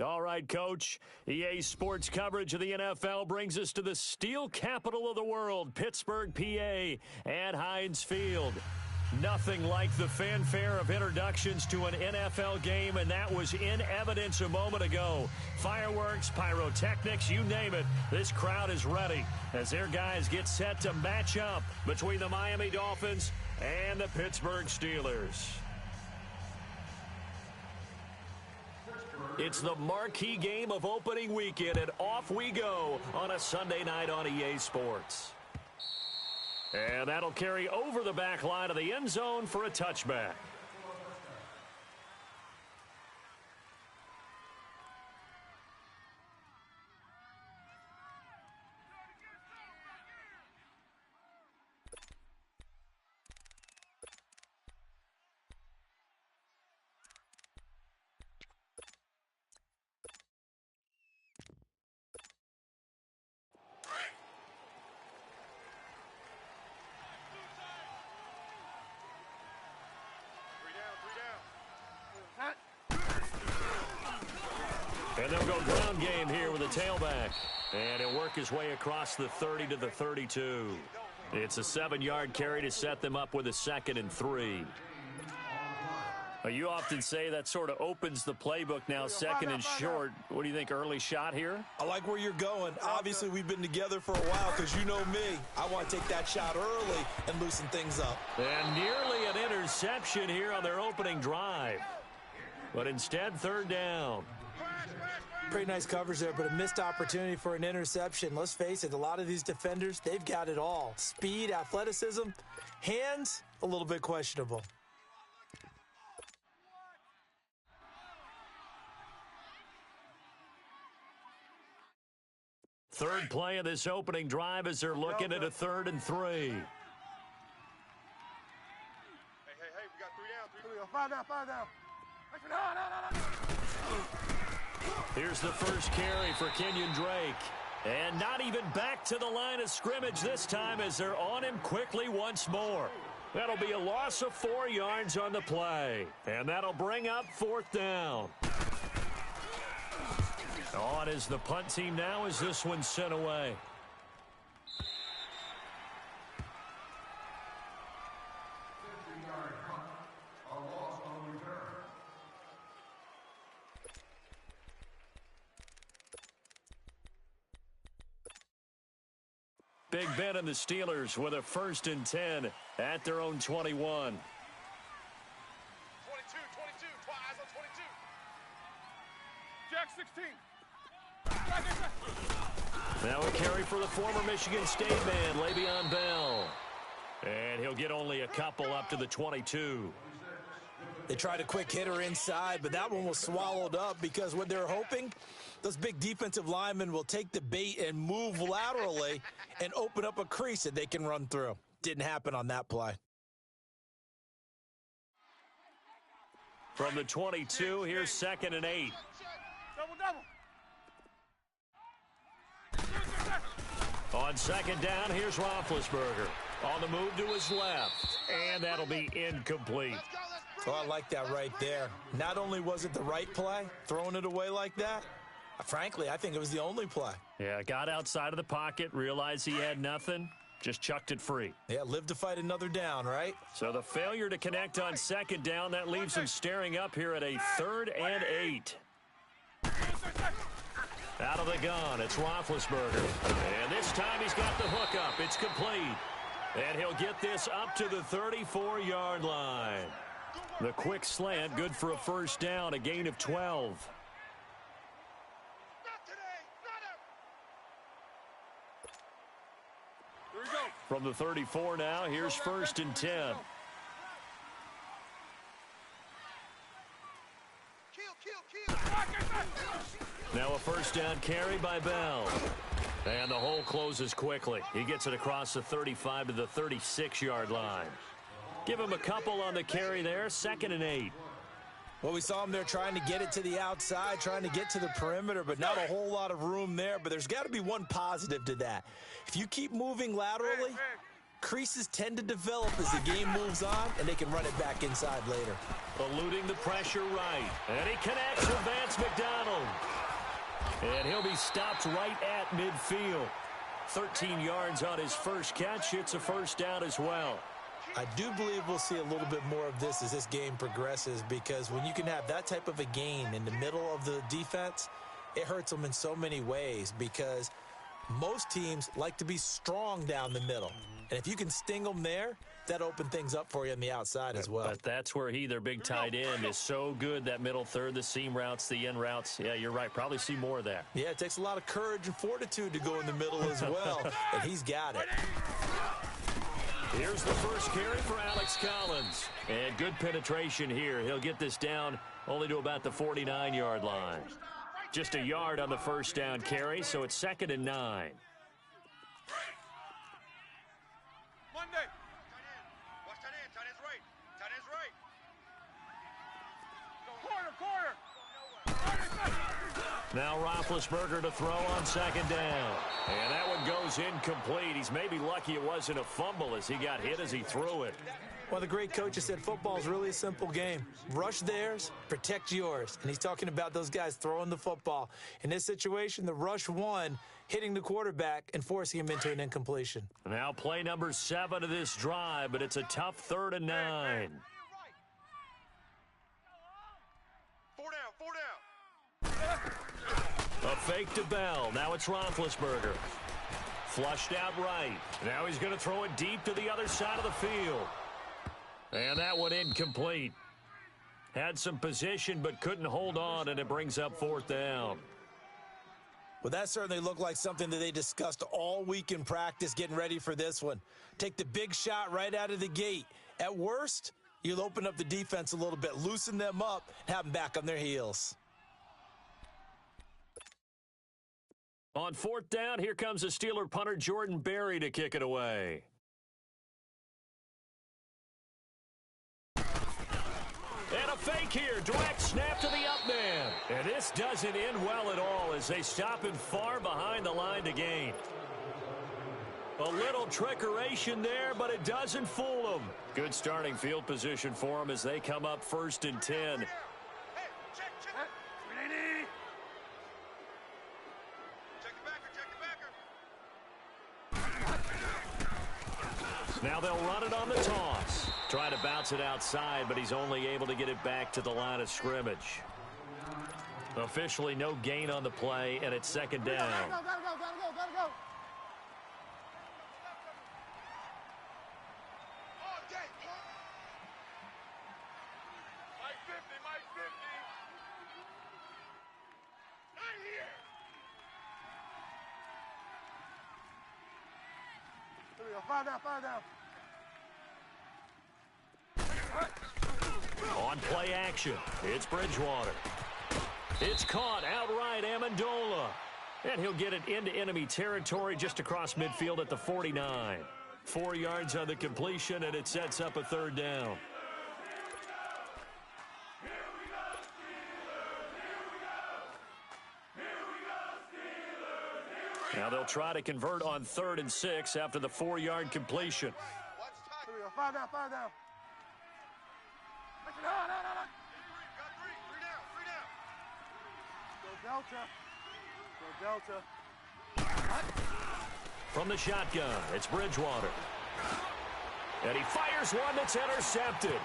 All right, Coach. EA Sports coverage of the NFL brings us to the steel capital of the world, Pittsburgh, PA, at Heinz Field. Nothing like the fanfare of introductions to an NFL game, and that was in evidence a moment ago. Fireworks, pyrotechnics, you name it. This crowd is ready as their guys get set to match up between the Miami Dolphins and the Pittsburgh Steelers. It's the marquee game of opening weekend, and off we go on a Sunday night on EA Sports. And that'll carry over the back line of the end zone for a touchback. And they'll go ground game here with a tailback. And he'll work his way across the 30 to the 32. It's a 7-yard carry to set them up with a 2nd and 3. You often say that sort of opens the playbook now, 2nd and short. What do you think, early shot here? I like where you're going. Obviously, we've been together for a while because you know me. I want to take that shot early and loosen things up. And nearly an interception here on their opening drive. But instead, 3rd down. Pretty nice coverage there, but a missed opportunity for an interception. Let's face it, a lot of these defenders, they've got it all. Speed, athleticism, hands, a little bit questionable. Third play of this opening drive as they're looking at a 3rd and 3. Hey, we got 3 down. 5 down. Here's the first carry for Kenyon Drake. And not even back to the line of scrimmage this time as they're on him quickly once more. That'll be a loss of 4 yards on the play. And that'll bring up 4th down. On is the punt team now as this one's sent away. Big Ben and the Steelers with a 1st and 10 at their own 21. 22, eyes on 22. Jack 16. Now a carry for the former Michigan State man, Le'Veon Bell. And he'll get only a couple up to the 22. They tried a quick hitter inside, but that one was swallowed up because what they're hoping, those big defensive linemen will take the bait and move laterally and open up a crease that they can run through. Didn't happen on that play. From the 22, here's 2nd and 8. On 2nd down, here's Roethlisberger. On the move to his left, and that'll be incomplete. Oh, I like that right there. Not only was it the right play, throwing it away like that, frankly, I think it was the only play. Yeah, got outside of the pocket, realized he had nothing, just chucked it free. Yeah, live to fight another down, right? So the failure to connect on 2nd down, that leaves him staring up here at a 3rd and 8. Out of the gun, it's Roethlisberger. And this time he's got the hook up. It's complete. And he'll get this up to the 34-yard line. The quick slant, good for a 1st down, a gain of 12. From the 34 now, here's 1st and 10. Now a 1st down carry by Bell. And the hole closes quickly. He gets it across the 35 to the 36-yard line. Give him a couple on the carry there, 2nd and 8. Well, we saw him there trying to get it to the outside, trying to get to the perimeter, but not a whole lot of room there. But there's got to be one positive to that. If you keep moving laterally, Creases tend to develop as the game moves on, and they can run it back inside later. Eluding the pressure right. And he connects with Vance McDonald. And he'll be stopped right at midfield. 13 yards on his first catch. It's a first down as well. I do believe we'll see a little bit more of this as this game progresses, because when you can have that type of a gain in the middle of the defense, it hurts them in so many ways, because most teams like to be strong down the middle. And if you can sting them there, that opens things up for you on the outside as well. But that's where their big tight end, is so good, that middle third, the seam routes, the in routes. Yeah, you're right. Probably see more of that. Yeah, it takes a lot of courage and fortitude to go in the middle as well, and he's got it. Here's the first carry for Alex Collins. And good penetration here. He'll get this down only to about the 49-yard line. Just a yard on the first down carry, so it's 2nd and 9. Monday. Watch tight end. Tight end's right. Tight end's right. Corner. Now Roethlisberger to throw on 2nd down. And that one goes incomplete. He's maybe lucky it wasn't a fumble as he got hit as he threw it. Well, the great coach has said football is really a simple game. Rush theirs, protect yours. And he's talking about those guys throwing the football. In this situation, the rush won, hitting the quarterback and forcing him into an incompletion. Now play number 7 of this drive, but it's a tough 3rd and 9. 4 down. A fake to Bell. Now it's Roethlisberger. Flushed out right. Now he's going to throw it deep to the other side of the field. And that one incomplete. Had some position but couldn't hold on, and it brings up 4th down. Well, that certainly looked like something that they discussed all week in practice getting ready for this one. Take the big shot right out of the gate. At worst, you'll open up the defense a little bit, loosen them up, and have them back on their heels. On 4th down, here comes the Steeler punter Jordan Berry to kick it away. And a fake here, direct snap to the up man. And this doesn't end well at all as they stop him far behind the line to gain. A little trickeration there, but it doesn't fool them. Good starting field position for them as they come up 1st and 10. Hey, check. Check the backer. Now they'll run it on the toss. Trying to bounce it outside, but he's only able to get it back to the line of scrimmage. Officially no gain on the play, and it's 2nd down. Gotta go. Mike 50. Not here. Here we go. 5 down. On play action, it's Bridgewater. It's caught outright, Amendola. And he'll get it into enemy territory just across midfield at the 49. 4 yards on the completion, and it sets up a 3rd down. Now they'll try to convert on 3rd and 6 after the 4-yard completion. Here we go. 5 down. No. Got 3 down. Go Delta. From the shotgun, it's Bridgewater. And he fires one that's intercepted.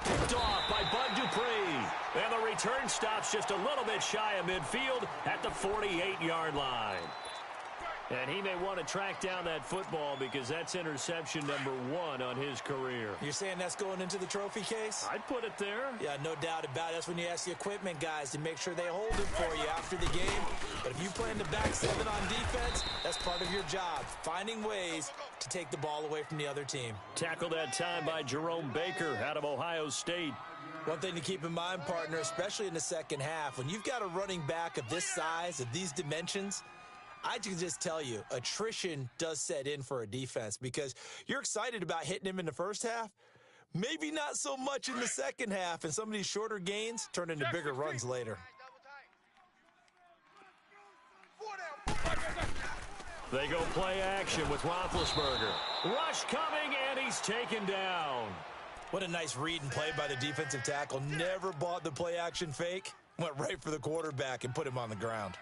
Picked off by Bud Dupree. And the return stops just a little bit shy of midfield at the 48-yard line. And he may want to track down that football because that's interception number 1 on his career. You're saying that's going into the trophy case? I'd put it there. Yeah, no doubt about it. That's when you ask the equipment guys to make sure they hold it for you after the game. But if you play in the back 7 on defense, that's part of your job, finding ways to take the ball away from the other team. Tackled that time by Jerome Baker out of Ohio State. One thing to keep in mind, partner, especially in the second half, when you've got a running back of this size, of these dimensions, I can just tell you, attrition does set in for a defense because you're excited about hitting him in the first half. Maybe not so much in the second half, and some of these shorter gains turn into bigger runs later. They go play action with Roethlisberger. Rush coming, and he's taken down. What a nice read and play by the defensive tackle. Never bought the play action fake. Went right for the quarterback and put him on the ground.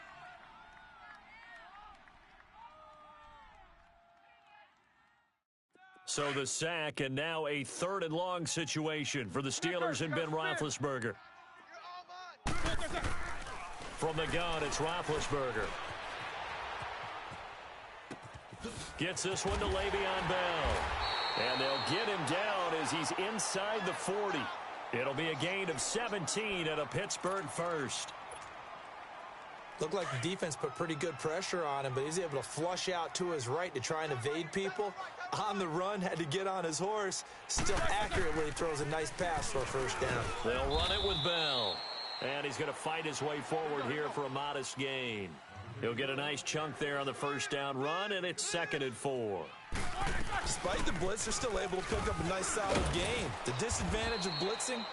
So the sack, and now a 3rd and long situation for the Steelers and Ben Roethlisberger. From the gun, it's Roethlisberger. Gets this one to Le'Veon Bell. And they'll get him down as he's inside the 40. It'll be a gain of 17 and a Pittsburgh first. Looked like the defense put pretty good pressure on him, but he's able to flush out to his right to try and evade people. On the run, had to get on his horse. Still accurately throws a nice pass for a first down. They'll run it with Bell. And he's going to fight his way forward here for a modest gain. He'll get a nice chunk there on the first down run, and it's 2nd and 4. Despite the blitz, they're still able to pick up a nice solid gain. The disadvantage of blitzing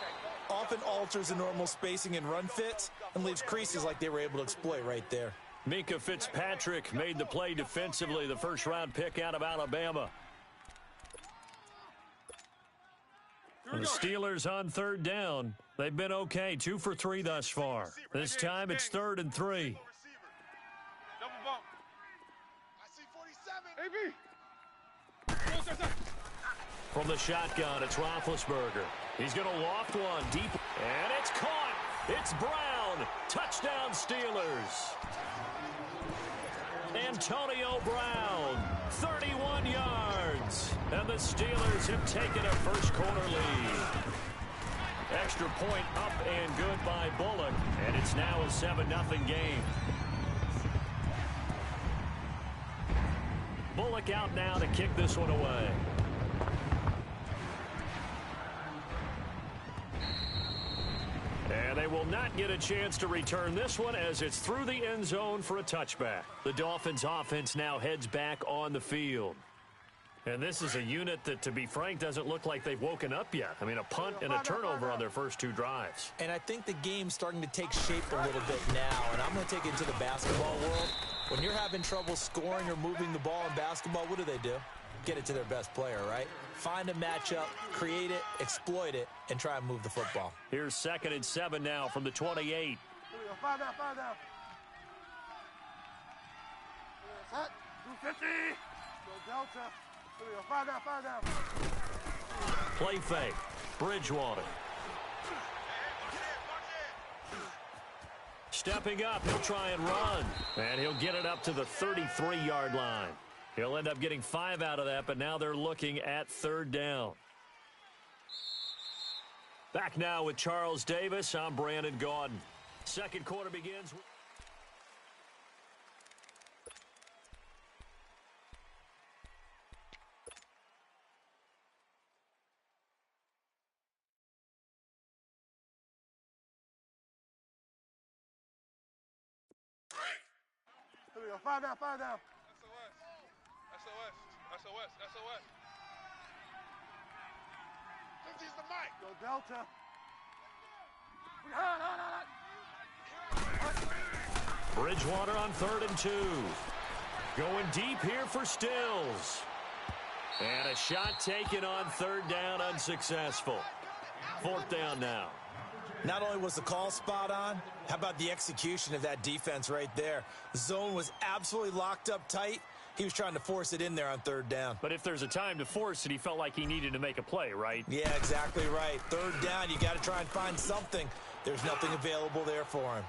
often alters the normal spacing and run fits and leaves creases like they were able to exploit right there. Minkah Fitzpatrick made the play defensively, the first-round pick out of Alabama. The Steelers on 3rd down. They've been okay, 2 for 3 thus far. This time it's 3rd and 3. Double bump. I see 47. From the shotgun, it's Roethlisberger. He's going to loft one deep, and it's caught. It's Brown. Touchdown, Steelers. Antonio Brown, 31 yards. And the Steelers have taken a first-quarter lead. Extra point up and good by Bullock, and it's now a 7-0 game. Bullock out now to kick this one away. And they will not get a chance to return this one as it's through the end zone for a touchback. The Dolphins offense now heads back on the field. And this is a unit that, to be frank, doesn't look like they've woken up yet. I mean, a punt and a turnover on their first 2 drives. And I think the game's starting to take shape a little bit now. And I'm going to take it into the basketball world. When you're having trouble scoring or moving the ball in basketball, what do? Get it to their best player, right? Find a matchup, create it, exploit it, and try and move the football. Here's 2nd and 7 now from the 28. 5 down. Set. 250. Go Delta. 5 down. Play fake. Bridgewater. Stepping up, he'll try and run. And he'll get it up to the 33-yard line. He'll end up getting 5 out of that, but now they're looking at 3rd down. Back now with Charles Davis. I'm Brandon Gaudin. Second quarter begins. Here we go. 5 down. SOS. 50's the mic. Go Delta. Bridgewater on 3rd and 2. Going deep here for Stills. And a shot taken on 3rd down, unsuccessful. 4th down now. Not only was the call spot on, how about the execution of that defense right there? The zone was absolutely locked up tight. He was trying to force it in there on 3rd down. But if there's a time to force it, he felt like he needed to make a play, right? Yeah, exactly right. 3rd down, you got to try and find something. There's nothing available there for him.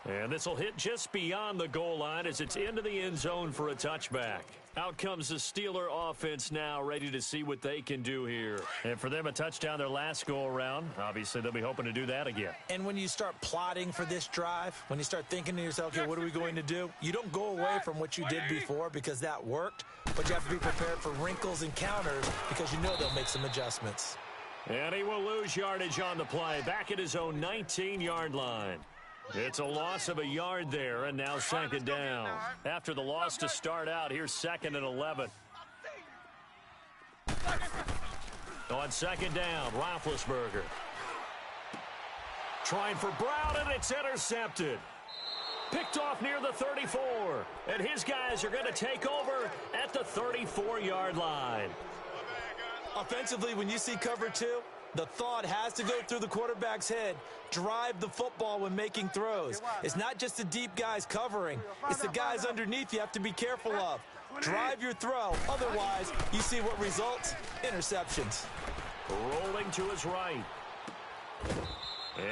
And this will hit just beyond the goal line as it's into the end zone for a touchback. Out comes the Steeler offense now, ready to see what they can do here. And for them, a touchdown their last go-around. Obviously, they'll be hoping to do that again. And when you start plotting for this drive, when you start thinking to yourself, okay, what are we going to do? You don't go away from what you did before because that worked, but you have to be prepared for wrinkles and counters because you know they'll make some adjustments. And he will lose yardage on the play, back at his own 19-yard line. It's a loss of a yard there, and now 2nd down. After the loss to start out, here's 2nd and 11. On 2nd down, Roethlisberger. Trying for Brown, and it's intercepted. Picked off near the 34. And his guys are going to take over at the 34-yard line. Offensively, when you see cover two, the thought has to go through the quarterback's head. Drive the football when making throws. It's not just the deep guys covering. It's the guys underneath you have to be careful of. Drive your throw. Otherwise, you see what results? Interceptions. Rolling to his right.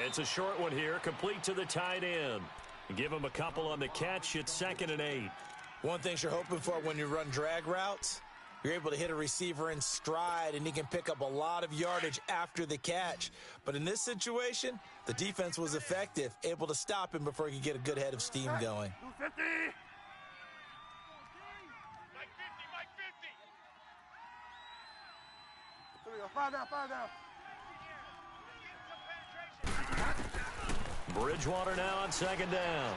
It's a short one here, complete to the tight end. Give him a couple on the catch. It's 2nd and 8. One thing you're hoping for when you run drag routes, you're able to hit a receiver in stride, and he can pick up a lot of yardage after the catch. But in this situation, the defense was effective, able to stop him before he could get a good head of steam going. 250. Mike 50. 5 down. Bridgewater now on 2nd down.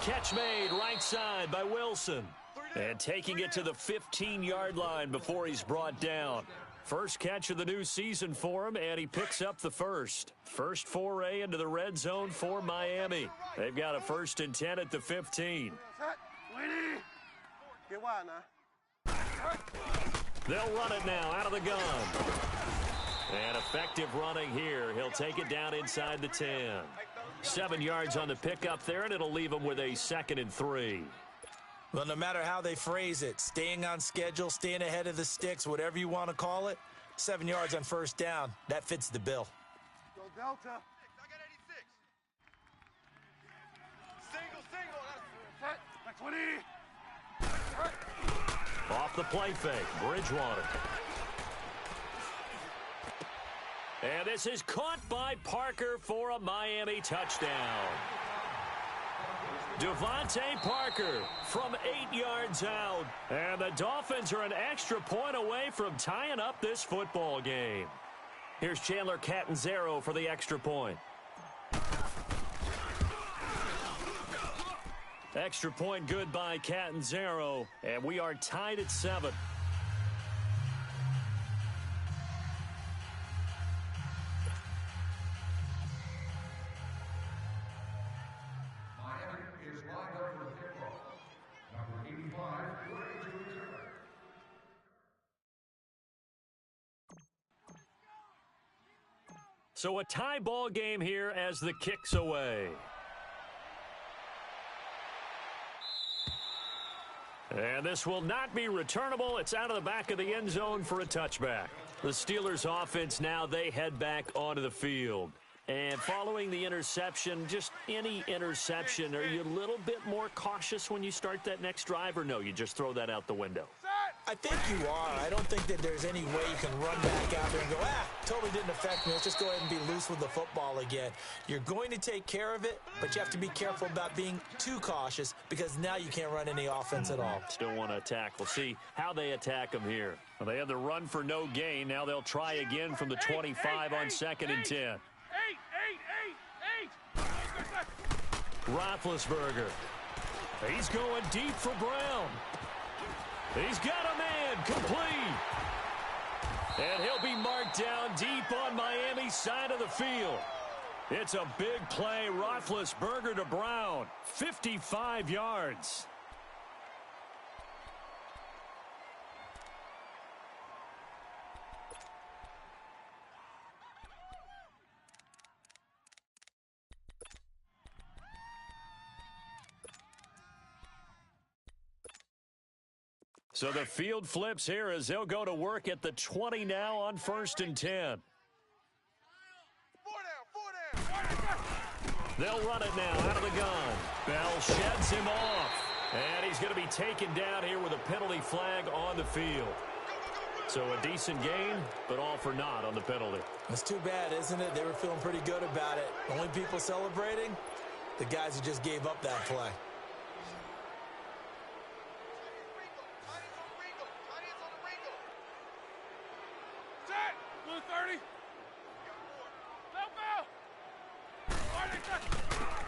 Catch made right side by Wilson. And taking it to the 15-yard line before he's brought down. First catch of the new season for him, and he picks up the first. First foray into the red zone for Miami. They've got a 1st and 10 at the 15. They'll run it now out of the gun. And effective running here. He'll take it down inside the 10. 7 yards on the pickup there, and it'll leave him with a 2nd and 3. Well, no matter how they phrase it, staying on schedule, staying ahead of the sticks, whatever you want to call it, 7 yards on 1st down, that fits the bill. Go Delta. I got 86. Single. Set. 20. Off the play fake, Bridgewater. And this is caught by Parker for a Miami touchdown. Devontae Parker from 8 yards out. And the Dolphins are an extra point away from tying up this football game. Here's Chandler Catanzaro for the extra point. Extra point good by Catanzaro. And we are tied at 7. So a tie ball game here as the kick's away. And this will not be returnable. It's out of the back of the end zone for a touchback. The Steelers offense now, they head back onto the field. And following the interception, just any interception, are you a little bit more cautious when you start that next drive, or no, you just throw that out the window? I think you are. I don't think that there's any way you can run back out there and go, totally didn't affect me. Let's just go ahead and be loose with the football again. You're going to take care of it, but you have to be careful about being too cautious because now you can't run any offense at all. Still want to attack. We'll see how they attack them here. Well, they had the run for no gain. Now they'll try again from the 25 on 2nd and 10. 8. Roethlisberger. He's going deep for Brown. He's got a man complete. And he'll be marked down deep on Miami's side of the field. It's a big play. Roethlisberger to Brown. 55 yards. So the field flips here as they'll go to work at the 20 now on 1st and 10. 4 down. They'll run it now out of the gun. Bell sheds him off. And he's going to be taken down here with a penalty flag on the field. So a decent gain, but all for naught on the penalty. That's too bad, isn't it? They were feeling pretty good about it. Only people celebrating, the guys who just gave up that play.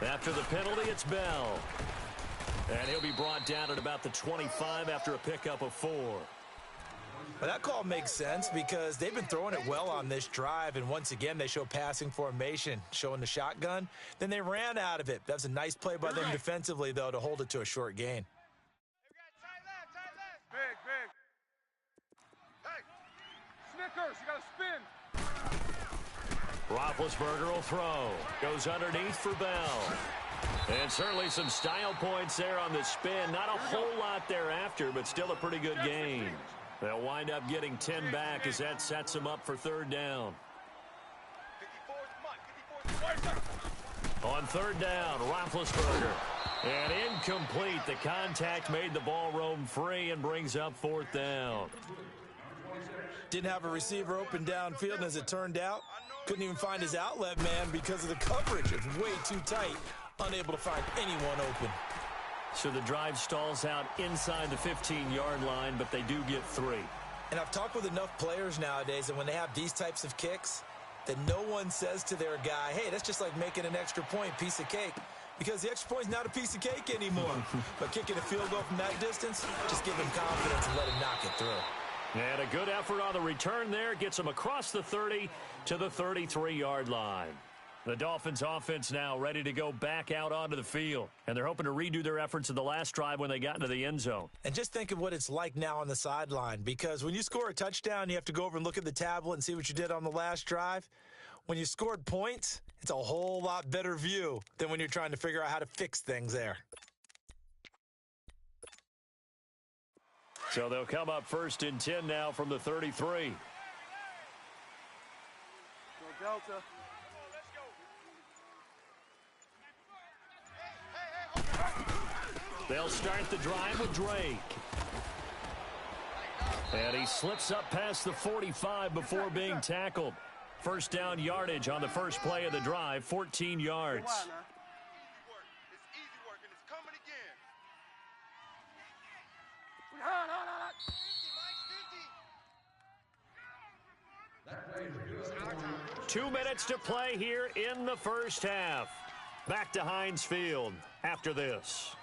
After the penalty, it's Bell. And he'll be brought down at about the 25 after a pickup of 4. Well, that call makes sense because they've been throwing it well on this drive, and once again, they show passing formation, showing the shotgun. Then they ran out of it. That was a nice play by them defensively, though, to hold it to a short gain. Big. Hey, Snickers, you got to spin. Roethlisberger will throw. Goes underneath for Bell. And certainly some style points there on the spin. Not a whole lot thereafter, but still a pretty good gain. They'll wind up getting 10 back as that sets them up for third down. On third down, Roethlisberger. And incomplete. The contact made the ball roam free and brings up fourth down. Didn't have a receiver open downfield, and as it turned out, couldn't even find his outlet man because of the coverage. It's way too tight. Unable to find anyone open. So the drive stalls out inside the 15-yard line, but they do get 3. And I've talked with enough players nowadays that when they have these types of kicks, that no one says to their guy, hey, that's just like making an extra point, piece of cake. Because the extra point is not a piece of cake anymore. But kicking a field goal from that distance, just give him confidence and let him knock it through. And a good effort on the return there. Gets him across the 30 to the 33-yard line. The Dolphins offense now ready to go back out onto the field. And they're hoping to redo their efforts in the last drive when they got into the end zone. And just think of what it's like now on the sideline. Because when you score a touchdown, you have to go over and look at the tablet and see what you did on the last drive. When you scored points, it's a whole lot better view than when you're trying to figure out how to fix things there. So they'll come up 1st and 10 now from the 33. Go Delta. They'll start the drive with Drake. And he slips up past the 45 before being tackled. First down yardage on the first play of the drive, 14 yards. It's easy work, and it's coming again. 2 minutes to play here in the first half. Back to Heinz Field after this.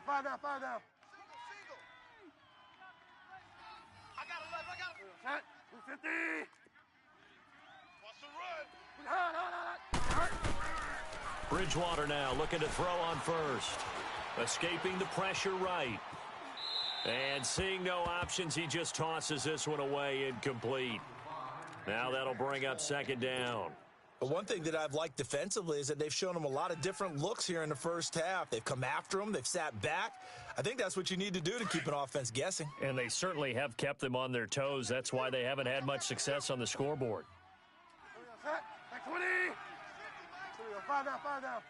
Five down. Single. I got it. Set. 250. What's the run? Bridgewater now looking to throw on first. Escaping the pressure right. And seeing no options, he just tosses this one away incomplete. Now that'll bring up second down. But one thing that I've liked defensively is that they've shown them a lot of different looks here in the first half. They've come after them. They've sat back. I think that's what you need to do to keep an offense guessing. And they certainly have kept them on their toes. That's why they haven't had much success on the scoreboard. Set. 20. Five down.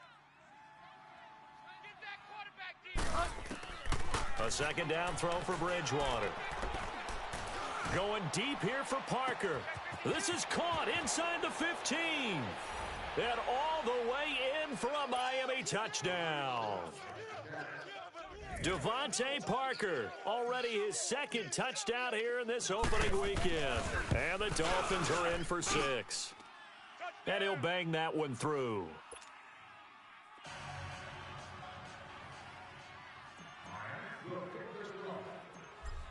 A second down throw for Bridgewater. Going deep here for Parker. This is caught inside the 15. And all the way in for a Miami touchdown. Devontae Parker, already his second touchdown here in this opening weekend. And the Dolphins are in for 6. And he'll bang that one through.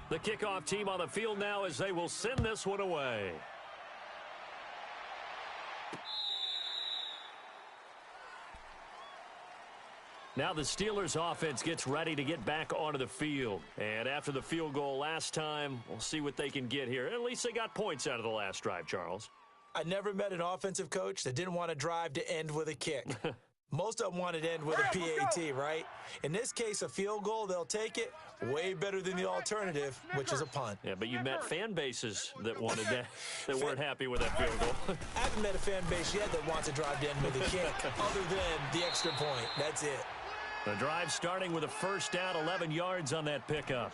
The kickoff team on the field now as they will send this one away. Now the Steelers offense gets ready to get back onto the field. And after the field goal last time, we'll see what they can get here. At least they got points out of the last drive, Charles. I never met an offensive coach that didn't want a drive to end with a kick. Most of them wanted to end with a PAT, right? In this case, a field goal, they'll take it. Way better than the alternative, which is a punt. Yeah, but you met fan bases that wanted that, that weren't happy with that field goal. I haven't met a fan base yet that wants a drive to end with a kick, other than the extra point. That's it. The drive starting with a first down, 11 yards on that pickup.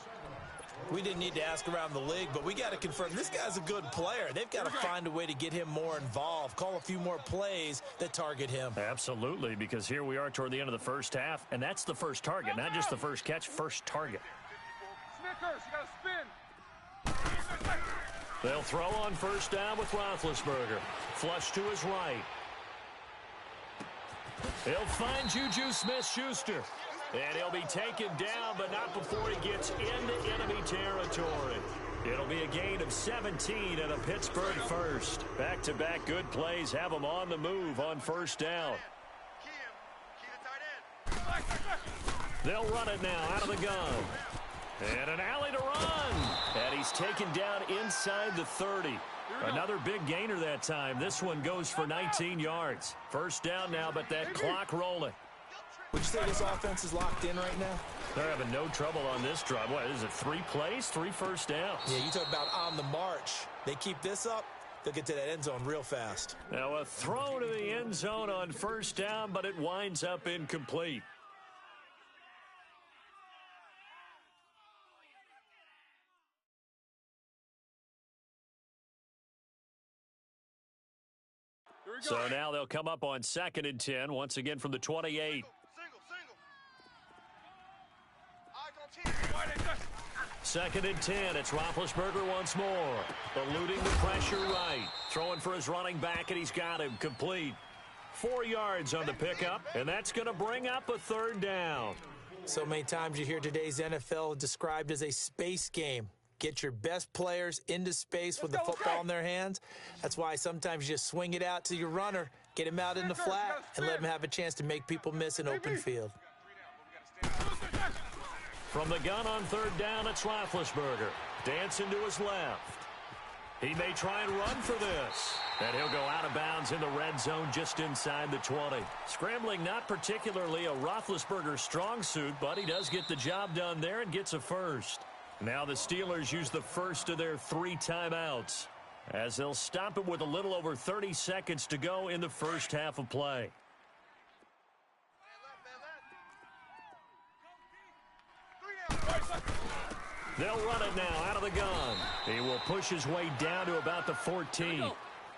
We didn't need to ask around the league, but we got to confirm this guy's a good player. They've got to find a way to get him more involved, call a few more plays that target him. Absolutely, because here we are toward the end of the first half, and that's the first target, not just the first catch, first target. Snickers, you got to spin. They'll throw on first down with Roethlisberger. Flush to his right. He'll find Juju Smith-Schuster. And he'll be taken down, but not before he gets into enemy territory. It'll be a gain of 17 and a Pittsburgh first. Back-to-back good plays have them on the move on first down. They'll run it now out of the gun. And an alley to run. And he's taken down inside the 30. Another big gainer that time. This one goes for 19 yards. First down now, but that clock rolling. Would you say this offense is locked in right now? They're having no trouble on this drive. What is it, 3 plays, 3 first downs? Yeah, you talk about on the march. They keep this up, they'll get to that end zone real fast. Now a throw to the end zone on first down, but it winds up incomplete. So now they'll come up on 2nd and 10, once again from the 28. Second and 10, it's Roethlisberger once more. Eluding the pressure right. Throwing for his running back, and he's got him complete. 4 yards on the pickup, and that's going to bring up a third down. So many times you hear today's NFL described as a space game. Get your best players into space with the football in their hands. That's why sometimes you just swing it out to your runner, get him out in the flat, and let him have a chance to make people miss an open field. From the gun on third down, it's Roethlisberger. Dancing to his left. He may try and run for this. And he'll go out of bounds in the red zone just inside the 20. Scrambling not particularly a Roethlisberger strong suit, but he does get the job done there and gets a first. Now the Steelers use the first of their 3 timeouts as they'll stop it with a little over 30 seconds to go in the first half of play. They'll run it now out of the gun. He will push his way down to about the 14.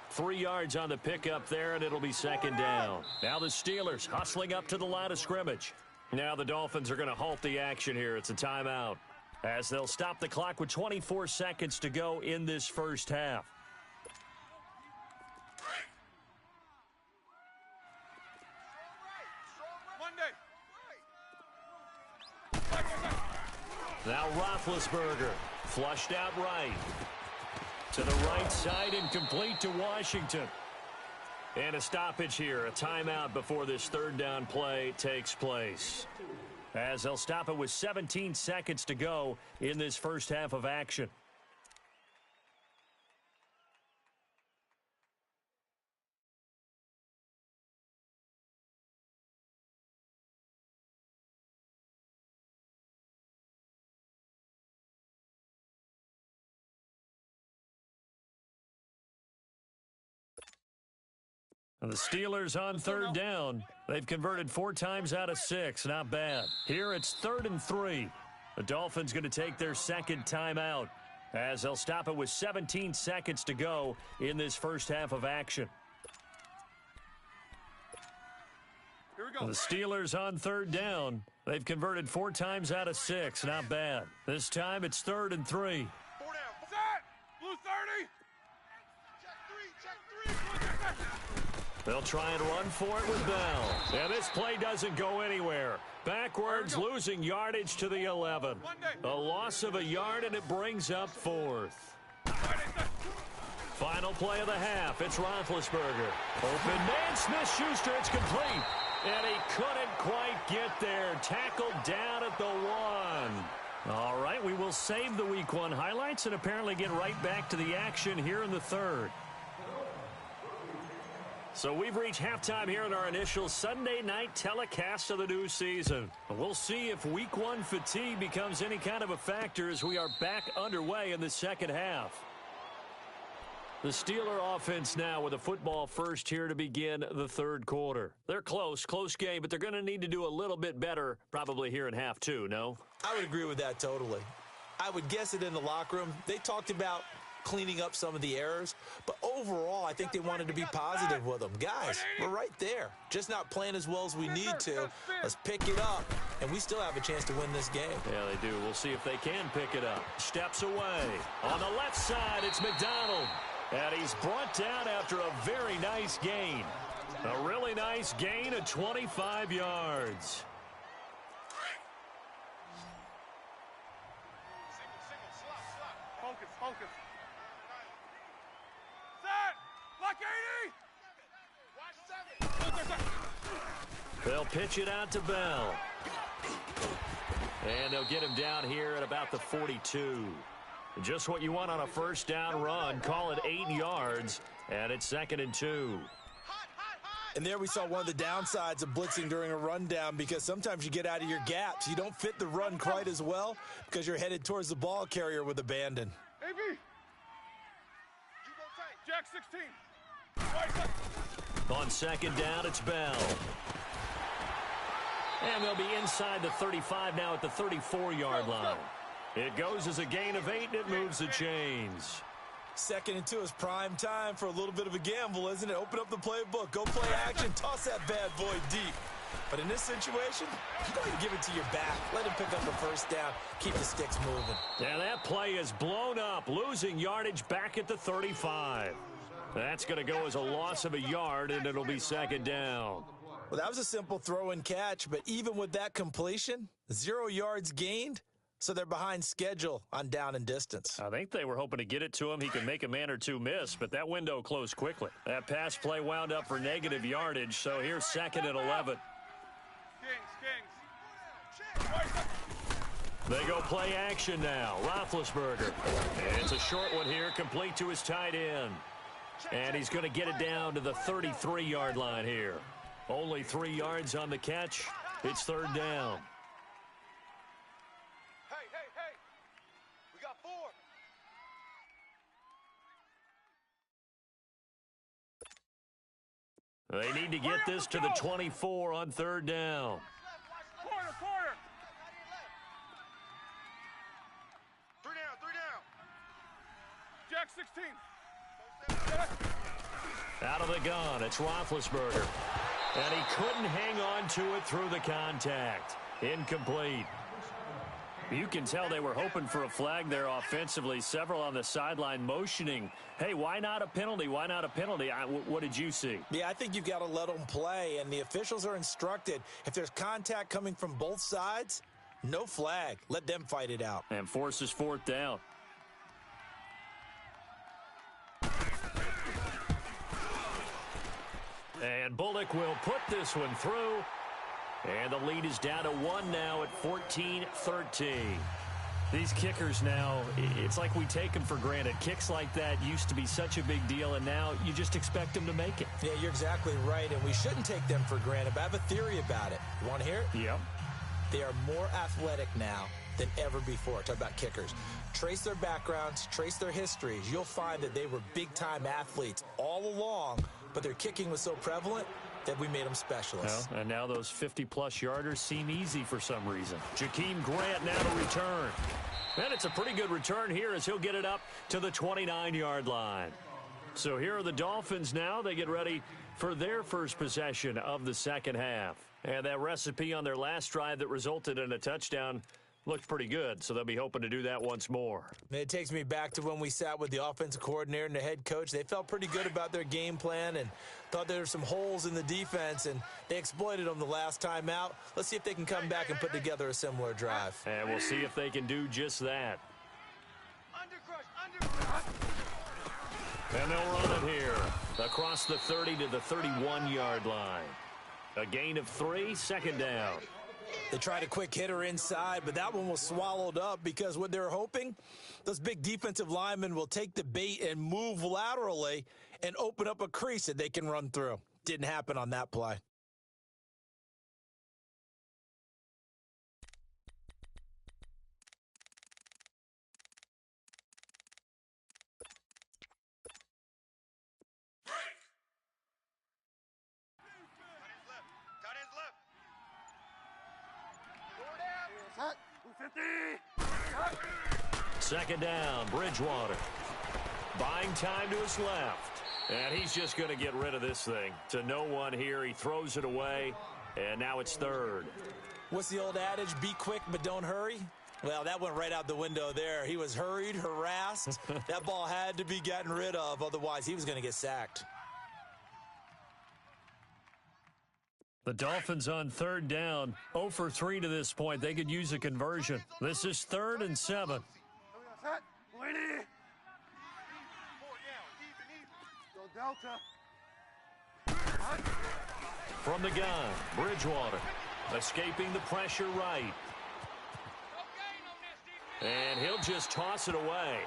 3 yards on the pickup there, and it'll be second down. Now the Steelers hustling up to the line of scrimmage. Now the Dolphins are going to halt the action here. It's a timeout, as they'll stop the clock with 24 seconds to go in this first half. Now Roethlisberger, flushed out right. To the right side and complete to Washington. And a stoppage here, a timeout before this third down play takes place. As they'll stop it with 17 seconds to go in this first half of action. The Steelers on third down. They've converted 4 times out of 6. Not bad. Here it's 3rd and 3. The Dolphins going to take their second timeout, as they'll stop it with 17 seconds to go in this first half of action. Here we go. The Steelers on third down. They've converted 4 times out of 6. Not bad. This time it's 3rd and 3. 4 down. Set. Blue 30. Check 3. Check 3. They'll try and run for it with Bell. And this play doesn't go anywhere. Backwards, losing yardage to the 11. A loss of a yard, and it brings up 4th. Final play of the half. It's Roethlisberger. Open man, Smith-Schuster. It's complete. And he couldn't quite get there. Tackled down at the 1. All right, we will save the Week 1 highlights and apparently get right back to the action here in the 3rd. So we've reached halftime here in our initial Sunday night telecast of the new season. We'll see if Week 1 fatigue becomes any kind of a factor as we are back underway in the second half. The Steeler offense now with a football first here to begin the 3rd quarter. They're close game, but they're going to need to do a little bit better probably here in half 2, no? I would agree with that totally. I would guess it in the locker room. They talked about cleaning up some of the errors, but overall I think they wanted to be positive with them. Guys, we're right there, just not playing as well as we need to. Let's pick it up, and we still have a chance to win this game. Yeah, they do. We'll see if they can pick it up. Steps away. On the left side, it's McDonald, and he's brought down after a very nice gain. A really nice gain of 25 yards. Focus, focus. Set! Lock 80! Watch 7! They'll pitch it out to Bell. And they'll get him down here at about the 42. Just what you want on a first down run. Call it 8 yards, and it's 2nd and 2. And there we saw one of the downsides of blitzing during a rundown, because sometimes you get out of your gaps. You don't fit the run quite as well because you're headed towards the ball carrier with abandon. AB! You go tight. Jack 16. On 2nd down, it's Bell. And they'll be inside the 35 now at the 34-yard line. It goes as a gain of 8, and it moves the chains. 2nd and 2 is prime time for a little bit of a gamble, isn't it? Open up the playbook, go play action, toss that bad boy deep. But in this situation, go ahead and give it to your back. Let him pick up the first down, keep the sticks moving. Yeah, that play is blown up, losing yardage back at the 35. That's going to go as a loss of a yard, and it'll be 2nd down. Well, that was a simple throw and catch, but even with that completion, 0 yards gained. So they're behind schedule on down and distance. I think they were hoping to get it to him. He could make a man or two miss, but that window closed quickly. That pass play wound up for negative yardage, so here's 2nd and 11. Kings. They go play action now. Roethlisberger. And it's a short one here, complete to his tight end. And he's going to get it down to the 33-yard line here. Only 3 yards on the catch. It's 3rd down. Hey. We got 4. They need to get this to the 24 on 3rd down. Corner. 3 down. Jack 16. Out of the gun, it's Roethlisberger. And he couldn't hang on to it through the contact. Incomplete. You can tell they were hoping for a flag there offensively. Several on the sideline motioning, hey, why not a penalty? Why not a penalty? What did you see? Yeah, I think you've got to let them play, and the officials are instructed, if there's contact coming from both sides, no flag. Let them fight it out. And forces 4th down. And Bullock will put this one through. And the lead is down to 1 now at 14-13. These kickers now, it's like we take them for granted. Kicks like that used to be such a big deal, and now you just expect them to make it. Yeah, you're exactly right, and we shouldn't take them for granted, but I have a theory about it. You want to hear it? Yep. They are more athletic now than ever before. Talk about kickers. Trace their backgrounds, trace their histories. You'll find that they were big-time athletes all along, but their kicking was so prevalent that we made them specialists. Well, and now those 50-plus yarders seem easy for some reason. Jakeem Grant now to return. And it's a pretty good return here as he'll get it up to the 29-yard line. So here are the Dolphins now. They get ready for their first possession of the second half. And that recipe on their last drive that resulted in a touchdown looked pretty good, so they'll be hoping to do that once more. It takes me back to when we sat with the offensive coordinator and the head coach. They felt pretty good about their game plan and thought there were some holes in the defense, and they exploited them the last time out. Let's see if they can come back and put together a similar drive. And we'll see if they can do just that. And they'll run it here across the 30 to the 31-yard line. A gain of 3, 2nd down. They tried a quick hitter inside, but that one was swallowed up because what they're hoping, those big defensive linemen will take the bait and move laterally and open up a crease that they can run through. Didn't happen on that play. Second down, Bridgewater. Buying time to his left. And he's just going to get rid of this thing. To no one here. He throws it away. And now it's 3rd. What's the old adage? Be quick, but don't hurry. Well, that went right out the window there. He was hurried, harassed. That ball had to be gotten rid of. Otherwise, he was going to get sacked. The Dolphins on third down, 0 for 3 to this point. They could use a conversion. This is 3rd and 7. From the gun, Bridgewater, escaping the pressure right. And he'll just toss it away.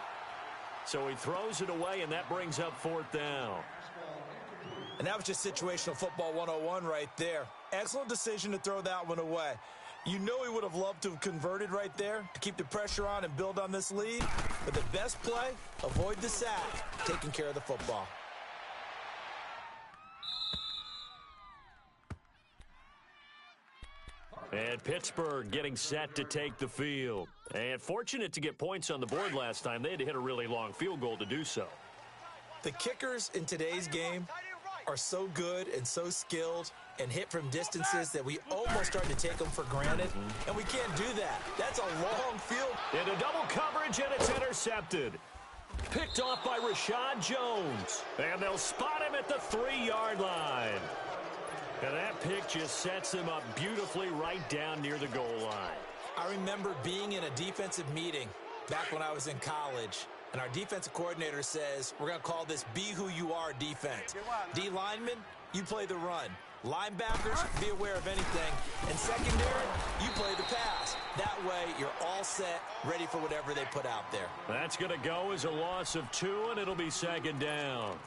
So he throws it away, and that brings up 4th down. And that was just situational football 101 right there. Excellent decision to throw that one away. You know he would have loved to have converted right there to keep the pressure on and build on this lead. But the best play, avoid the sack, taking care of the football. And Pittsburgh getting set to take the field. And fortunate to get points on the board last time. They had to hit a really long field goal to do so. The kickers in today's game are so good and so skilled and hit from distances that we almost start to take them for granted. And we can't do that. That's a long field. Into double coverage, and it's intercepted. Picked off by Rashad Jones. And they'll spot him at the 3-yard line. And that pick just sets him up beautifully right down near the goal line. I remember being in a defensive meeting back when I was in college, and our defensive coordinator says, we're going to call this Be Who You Are defense. D linemen, you play the run. Linebackers, be aware of anything. And secondary, you play the pass. That way, you're all set, ready for whatever they put out there. That's going to go as a loss of 2, and it'll be 2nd down.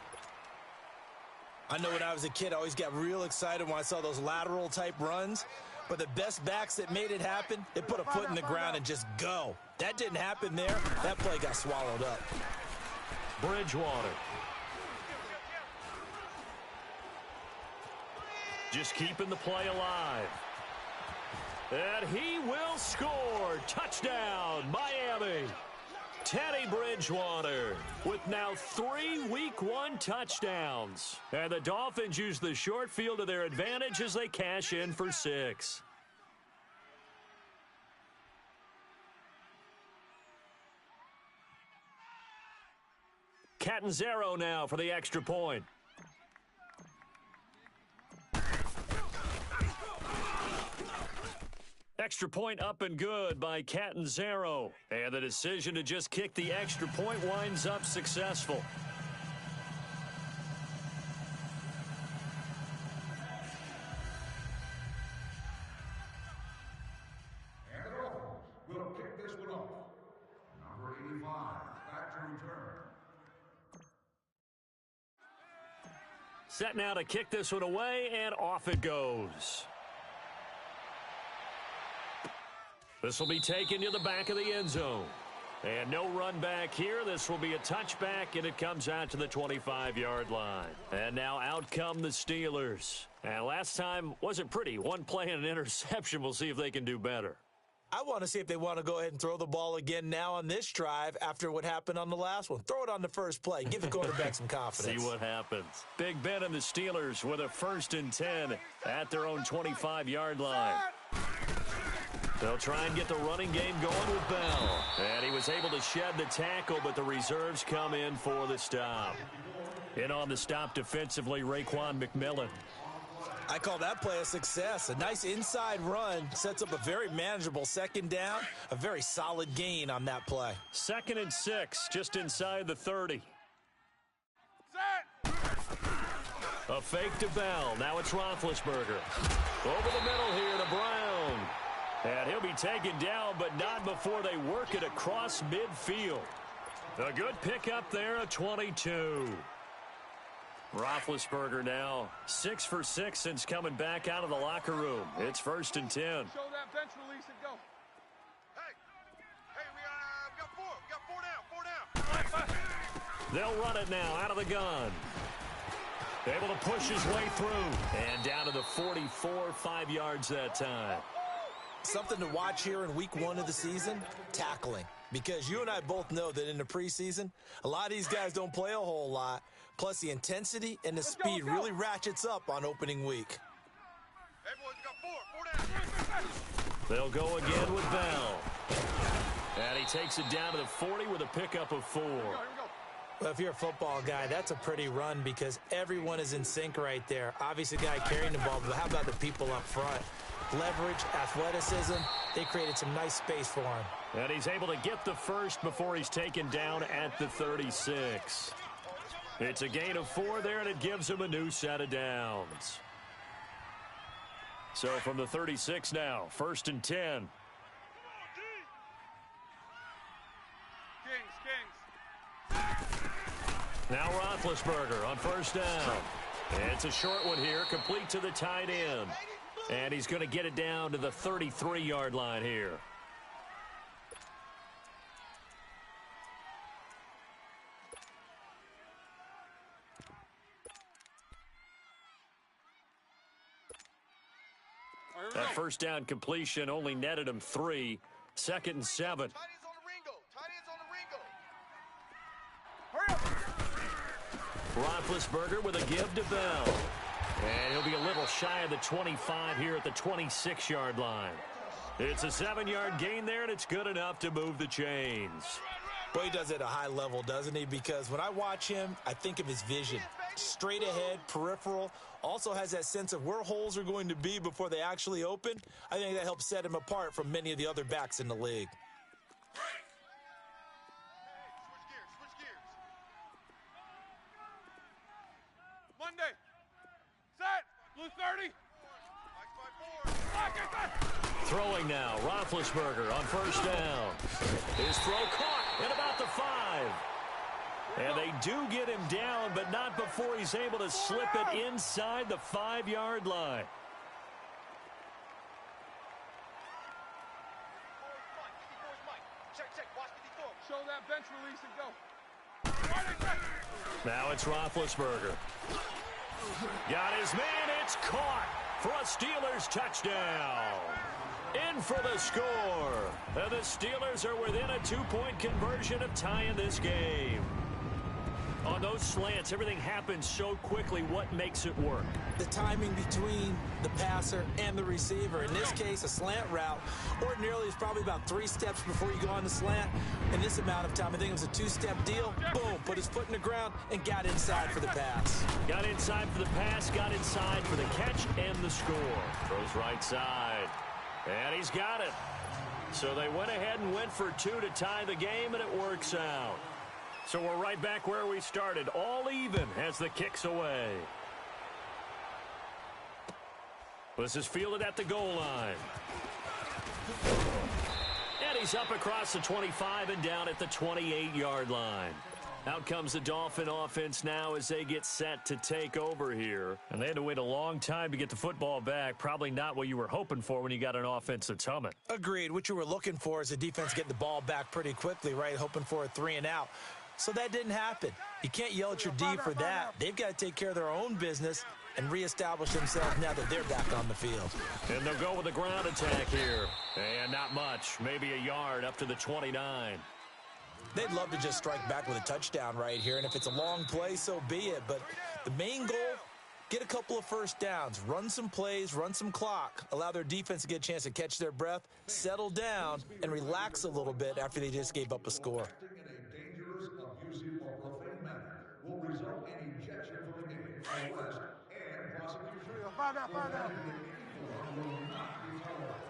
I know when I was a kid, I always got real excited when I saw those lateral-type runs. But the best backs that made it happen, they put a foot in the ground and just go. That didn't happen there. That play got swallowed up. Bridgewater. Just keeping the play alive. And he will score. Touchdown, Miami. Teddy Bridgewater with now 3 Week 1 touchdowns. And the Dolphins use the short field to their advantage as they cash in for 6. Catanzaro now for the extra point. Extra point up and good by Catanzaro. And the decision to just kick the extra point winds up successful. And the Dolphins will kick this one off. Number 85, back to return. Set now to kick this one away, and off it goes. This will be taken to the back of the end zone. And no run back here. This will be a touchback, and it comes out to the 25-yard line. And now out come the Steelers. And last time wasn't pretty. One play and an interception. We'll see if they can do better. I want to see if they want to go ahead and throw the ball again now on this drive after what happened on the last one. Throw it on the first play. Give the quarterback some confidence. See what happens. Big Ben and the Steelers with a 1st and 10 at their own 25-yard line. They'll try and get the running game going with Bell. And he was able to shed the tackle, but the reserves come in for the stop. In on the stop defensively, Raekwon McMillan. I call that play a success. A nice inside run sets up a very manageable 2nd down. A very solid gain on that play. 2nd and 6, just inside the 30. A fake to Bell. Now it's Roethlisberger. Over the middle here to Brown. And he'll be taken down, but not before they work it across midfield. A good pickup there, a 22. Roethlisberger now 6 for 6 since coming back out of the locker room. It's 1st and 10. Show that bench release and go. Hey, we got 4 down. They'll run it now out of the gun. Able to push his way through. And down to the 44, 5 yards that time. Something to watch here in week 1 of the season, tackling. Because you and I both know that in the preseason, a lot of these guys don't play a whole lot. Plus, the intensity and the speed really ratchets up on opening week. Hey, boys, we got 4 down. They'll go again with Bell. And he takes it down to the 40 with a pickup of 4. Here we go. Well, if you're a football guy, that's a pretty run because everyone is in sync right there. Obviously, the guy carrying the ball, but how about the people up front? Leverage, athleticism, they created some nice space for him. And he's able to get the first before he's taken down at the 36. It's a gain of 4 there, and it gives him a new set of downs. So from the 36 now, 1st and 10. Now Roethlisberger on 1st down. It's a short one here, complete to the tight end. And he's going to get it down to the 33-yard line here. That 1st down completion only netted him 3. 2nd and 7. Roethlisberger with a give to Bell. And he'll be a little shy of the 25 here at the 26-yard line. It's a 7-yard gain there, and it's good enough to move the chains. Boy, he does it at a high level, doesn't he? Because when I watch him, I think of his vision. Straight ahead, peripheral, also has that sense of where holes are going to be before they actually open. I think that helps set him apart from many of the other backs in the league. Monday. Set. Blue 30. Throwing now, Roethlisberger on 1st down. His throw caught at about the 5. And they do get him down, but not before he's able to slip it inside the 5-yard line. Show that bench release and go. Now it's Roethlisberger. Got his man. It's caught for a Steelers touchdown. In for the score. And the Steelers are within a 2-point conversion of tying this game. On those slants, everything happens so quickly. What makes it work? The timing between the passer and the receiver. In this case, a slant route ordinarily is probably about 3 steps before you go on the slant. In this amount of time, I think it was a 2-step deal. Boom, put his foot in the ground and got inside for the pass. Got inside for the pass, got inside for the catch and the score. Throws right side. And he's got it. So they went ahead and went for 2 to tie the game, and it works out. So we're right back where we started, all even as the kick's away. This is fielded at the goal line. And he's up across the 25 and down at the 28-yard line. Out comes the Dolphin offense now as they get set to take over here. And they had to wait a long time to get the football back. Probably not what you were hoping for when you got an offense that's humming. Agreed. What you were looking for is the defense getting the ball back pretty quickly, right? Hoping for a 3 and out. So that didn't happen. You can't yell at your D for that. They've got to take care of their own business and reestablish themselves now that they're back on the field. And they'll go with the ground attack here. And not much. Maybe a yard up to the 29. They'd love to just strike back with a touchdown right here. And if it's a long play, so be it. But the main goal, get a couple of 1st downs. Run some plays, run some clock. Allow their defense to get a chance to catch their breath, settle down, and relax a little bit after they just gave up a score. Abusive or profane manner will result in ejection from the game, arrest, and prosecution. Find out. Will not be tolerated.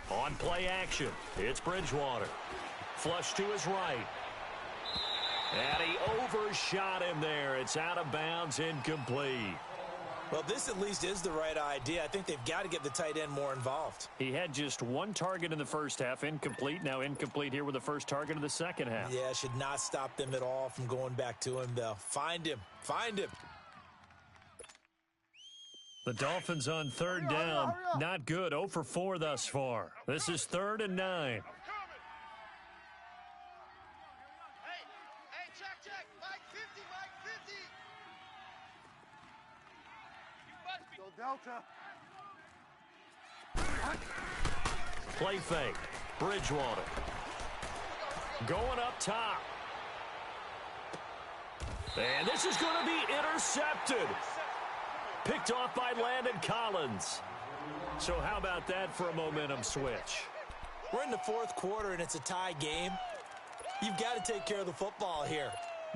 On play action, it's Bridgewater. Flush to his right. And he overshot him there. It's out of bounds, incomplete. Well, this at least is the right idea. I think they've got to get the tight end more involved. He had just 1 target in the first half, incomplete. Now incomplete here with the first target of the second half. Yeah, should not stop them at all from going back to him, though. Find him. The Dolphins on 3rd down. Not good. 0 for 4 thus far. This is 3rd and 9. Check. Mike 50. Go Delta. Play fake. Bridgewater. Going up top. And this is going to be intercepted. Picked off by Landon Collins. So how about that for a momentum switch? We're in the fourth quarter, and it's a tie game. You've got to take care of the football here.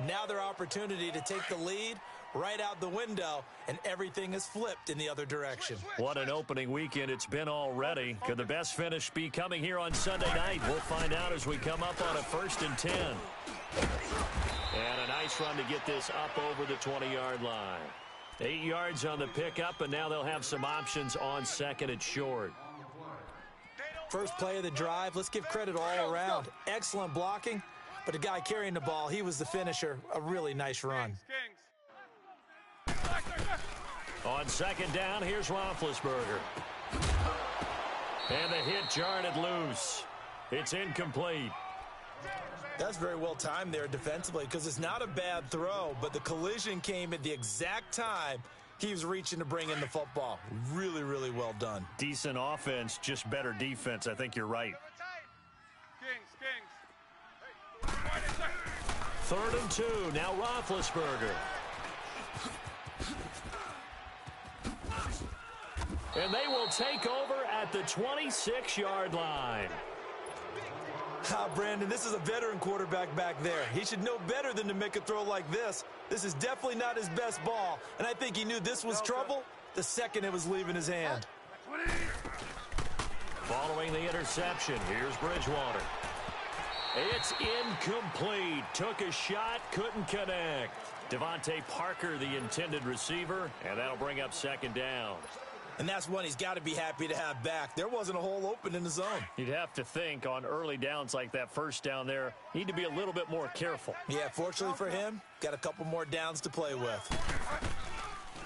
Now their opportunity to take the lead right out the window, and everything is flipped in the other direction. What an opening weekend it's been already. Could the best finish be coming here on Sunday night? We'll find out as we come up on a 1st and 10. And a nice run to get this up over the 20-yard line. 8 yards on the pickup, and now they'll have some options on 2nd and short. First play of the drive, let's give credit all around. Excellent blocking, but the guy carrying the ball, he was the finisher. A really nice run. On 2nd down, here's Roethlisberger. And the hit jarred it loose. It's incomplete. That's very well timed there defensively because it's not a bad throw, but the collision came at the exact time he was reaching to bring in the football. Really, really well done. Decent offense, just better defense. I think you're right. Kings. 3rd and 2. Now Roethlisberger. And they will take over at the 26-yard line. Brandon, this is a veteran quarterback back there. He should know better than to make a throw like this. This is definitely not his best ball, and I think he knew this was trouble the second it was leaving his hand. Following the interception, here's Bridgewater. It's incomplete. Took a shot, couldn't connect. Devontae Parker, the intended receiver, and that'll bring up 2nd down. And that's one he's got to be happy to have back. There wasn't a hole open in the zone. You'd have to think on early downs like that 1st down there, need to be a little bit more careful. Yeah, fortunately for him, got a couple more downs to play with.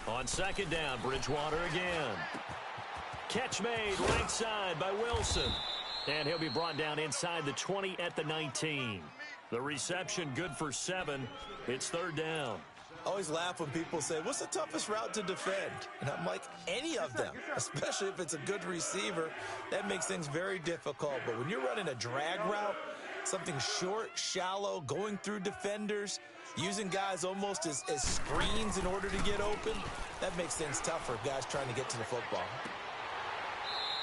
On 2nd down, Bridgewater again. Catch made right side by Wilson. And he'll be brought down inside the 20 at the 19. The reception good for 7. It's 3rd down. I always laugh when people say, what's the toughest route to defend? And I'm like, any of them, especially if it's a good receiver. That makes things very difficult. But when you're running a drag route, something short, shallow, going through defenders, using guys almost as screens in order to get open, that makes things tough for guys trying to get to the football.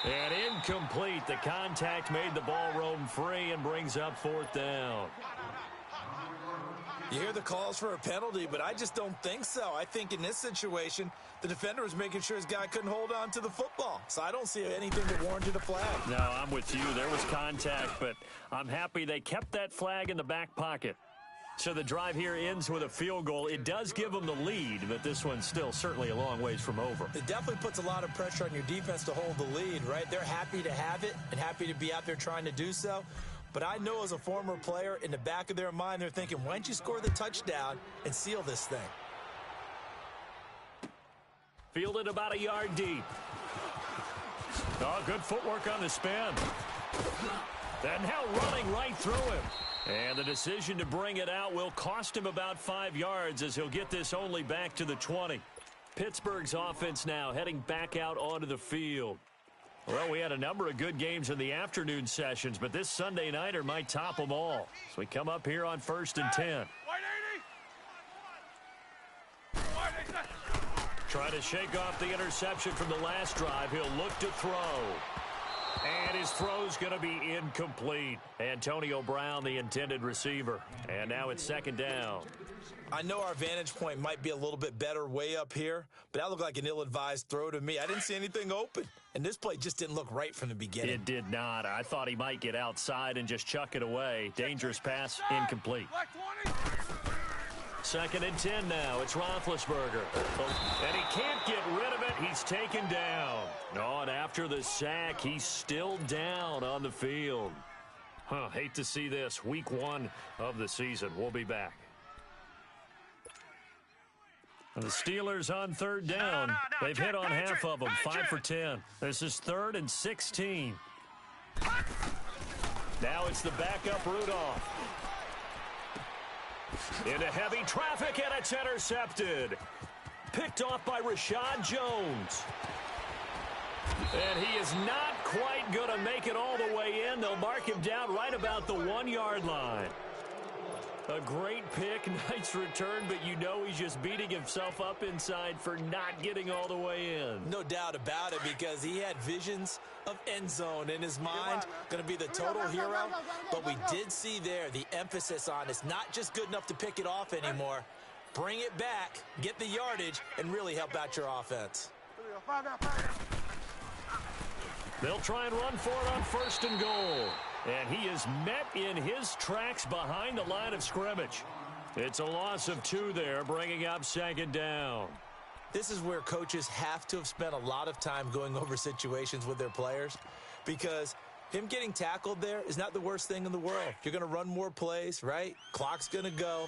And incomplete. The contact made the ball roam free and brings up 4th down. You hear the calls for a penalty, but I just don't think so. I think in this situation, the defender was making sure his guy couldn't hold on to the football. So I don't see anything that warranted a flag. No, I'm with you. There was contact, but I'm happy they kept that flag in the back pocket. So the drive here ends with a field goal. It does give them the lead, but this one's still certainly a long ways from over. It definitely puts a lot of pressure on your defense to hold the lead, right? They're happy to have it and happy to be out there trying to do so. But I know as a former player, in the back of their mind, they're thinking, why don't you score the touchdown and seal this thing? Fielded about a yard deep. Oh, good footwork on the spin. And now running right through him. And the decision to bring it out will cost him about 5 yards as he'll get this only back to the 20. Pittsburgh's offense now heading back out onto the field. Well, we had a number of good games in the afternoon sessions, but this Sunday nighter might top them all. So we come up here on 1st and 10. Trying to shake off the interception from the last drive. He'll look to throw. And his throw's going to be incomplete. Antonio Brown, the intended receiver. And now it's 2nd down. I know our vantage point might be a little bit better way up here, but that looked like an ill-advised throw to me. I didn't see anything open, and this play just didn't look right from the beginning. It did not. I thought he might get outside and just chuck it away. Dangerous pass, incomplete. 2nd and 10 now. It's Roethlisberger. And he can't get rid of it. He's taken down. Oh, and after the sack, he's still down on the field. Hate to see this. Week 1 of the season. We'll be back. And the Steelers on 3rd down. They've hit on half of them, 5 for 10. This is 3rd and 16. Now it's the backup Rudolph. Into heavy traffic, and it's intercepted. Picked off by Rashad Jones. And he is not quite going to make it all the way in. They'll mark him down right about the 1-yard line. A great pick, nice return, but you know he's just beating himself up inside for not getting all the way in. No doubt about it, because he had visions of end zone in his mind, going to be the total hero. But we did see there the emphasis on it's not just good enough to pick it off anymore. Bring it back, get the yardage, and really help out your offense. They'll try and run for it on 1st and goal. And he is met in his tracks behind the line of scrimmage. It's a loss of 2 there, bringing up 2nd down. This is where coaches have to have spent a lot of time going over situations with their players, because him getting tackled there is not the worst thing in the world. You're going to run more plays, right? Clock's going to go.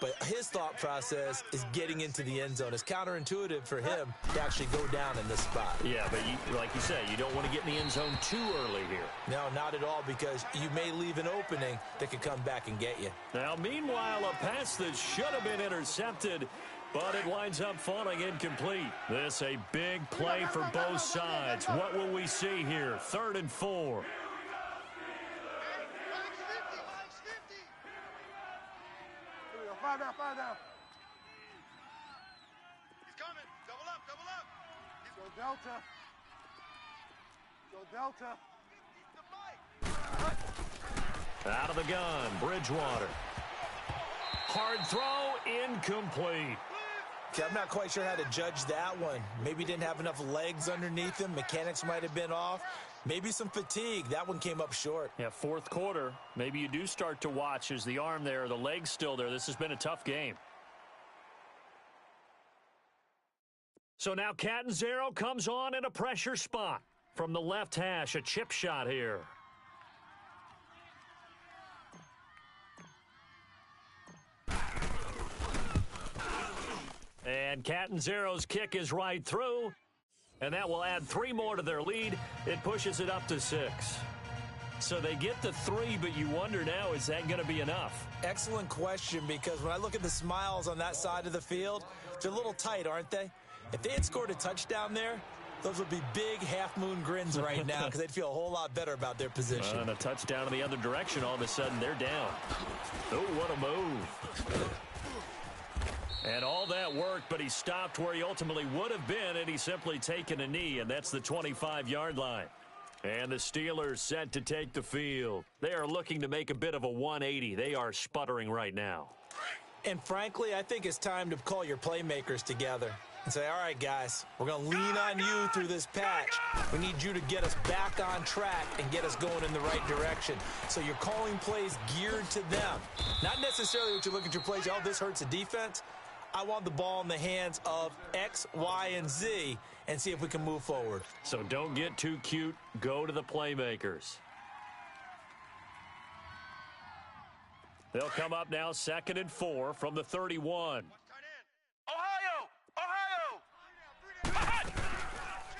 But his thought process is getting into the end zone. It's counterintuitive for him to actually go down in this spot. Yeah, but like you said, you don't want to get in the end zone too early here. No, not at all, because you may leave an opening that could come back and get you. Now, meanwhile, a pass that should have been intercepted, but it winds up falling incomplete. This a big play for both sides. What will we see here? 3rd and 4. Five down. He's coming. Double up. Go Delta. Out of the gun, Bridgewater. Hard throw, incomplete. Okay, I'm not quite sure how to judge that one. Maybe didn't have enough legs underneath him. Mechanics might have been off. Maybe some fatigue. That one came up short. Yeah, 4th quarter. Maybe you do start to watch as the arm there, the leg's still there. This has been a tough game. So now Catanzaro comes on in a pressure spot. From the left hash, a chip shot here. And Catanzaro's kick is right through. And that will add 3 more to their lead. It pushes it up to 6. So they get the 3, but you wonder now, is that going to be enough? Excellent question, because when I look at the smiles on that side of the field, they're a little tight, aren't they? If they had scored a touchdown there, those would be big half-moon grins right now, because they'd feel a whole lot better about their position. And a touchdown in the other direction, all of a sudden they're down. Oh, what a move. And all that worked, but he stopped where he ultimately would have been, and he's simply taken a knee, and that's the 25-yard line. And the Steelers set to take the field. They are looking to make a bit of a 180. They are sputtering right now. And frankly, I think it's time to call your playmakers together and say, all right, guys, we're going to lean on you through this patch. We need you to get us back on track and get us going in the right direction. So you're calling plays geared to them. Not necessarily what you look at your plays, oh, this hurts the defense. I want the ball in the hands of X, Y, and Z and see if we can move forward. So don't get too cute. Go to the playmakers. They'll come up now 2nd and 4 from the 31. Ohio!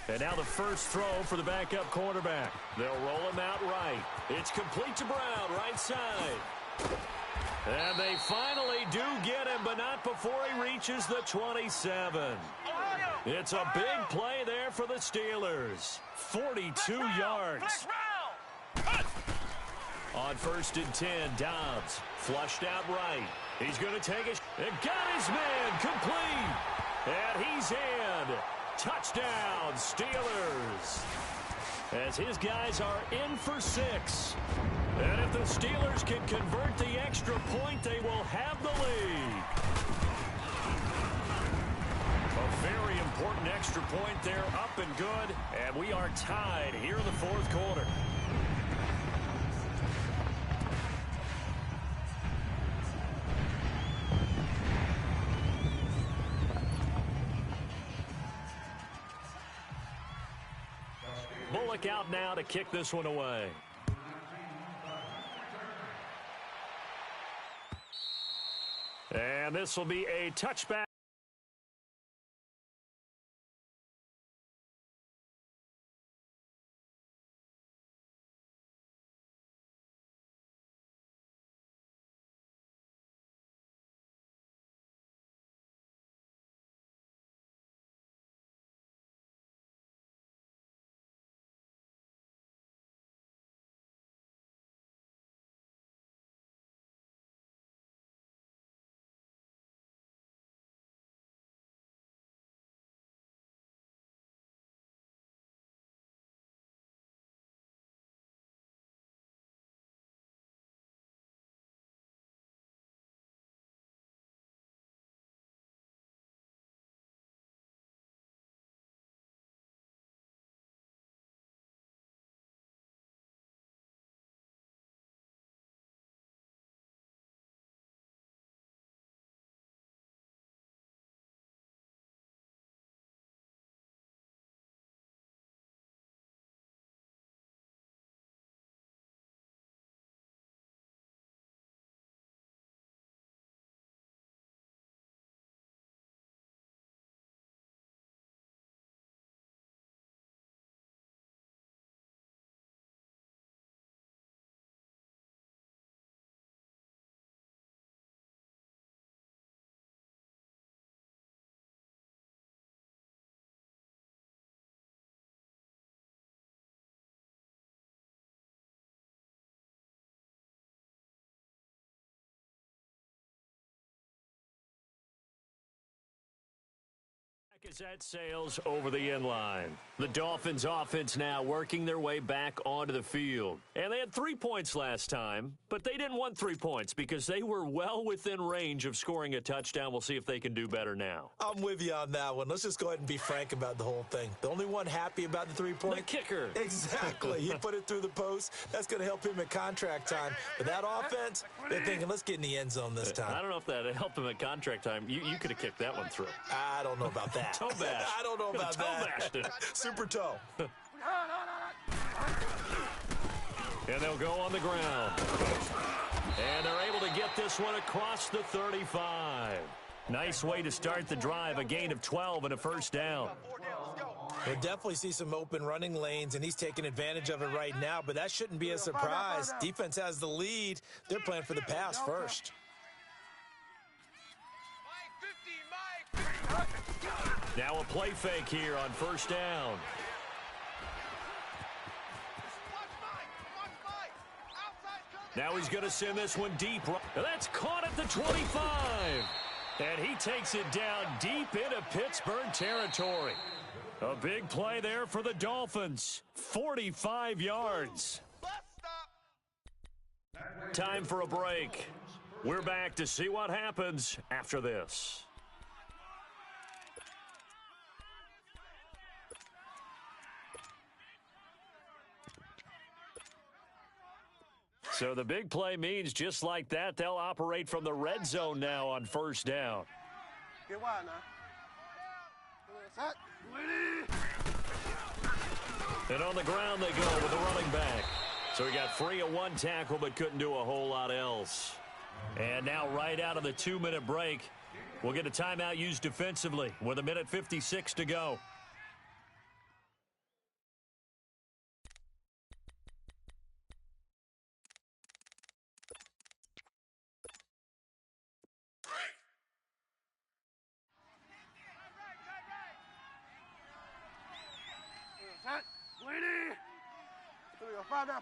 And now the first throw for the backup quarterback. They'll roll him out right. It's complete to Brown, right side. And they finally do get him, but not before he reaches the 27. It's a big play there for the Steelers. 42 yards. On 1st and 10, Dobbs flushed out right. He's going to take it. And got his man complete. And he's in. Touchdown, Steelers. As his guys are in for 6. And if the Steelers can convert the extra point, they will have the lead. A very important extra point there, up and good. And we are tied here in the 4th quarter. Bullock out now to kick this one away. And this will be a touchback. As that sails over the end line. The Dolphins offense now working their way back onto the field. And they had 3 points last time, but they didn't want 3 points because they were well within range of scoring a touchdown. We'll see if they can do better now. I'm with you on that one. Let's just go ahead and be frank about the whole thing. The only one happy about the 3-point? The kicker. Exactly. He put it through the post. That's going to help him at contract time. But that offense, they're thinking, let's get in the end zone this time. I don't know if that helped him at contract time. You could have kicked that one through. I don't know about that. Toe bash. I don't know about that. Super toe. And they'll go on the ground. And they're able to get this one across the 35. Nice way to start the drive, a gain of 12 and a first down. We'll definitely see some open running lanes, and he's taking advantage of it right now, but that shouldn't be a surprise. Defense has the lead. They're playing for the pass first. Now a play fake here on first down. Now he's going to send this one deep. That's caught at the 25. And he takes it down deep into Pittsburgh territory. A big play there for the Dolphins. 45 yards. Time for a break. We're back to see what happens after this. So the big play means just like that, they'll operate from the red zone now on first down. Get wide now. And on the ground they go with the running back. So he got free of one tackle but couldn't do a whole lot else. And now right out of the 2-minute break, we'll get a timeout used defensively with 1:56 to go.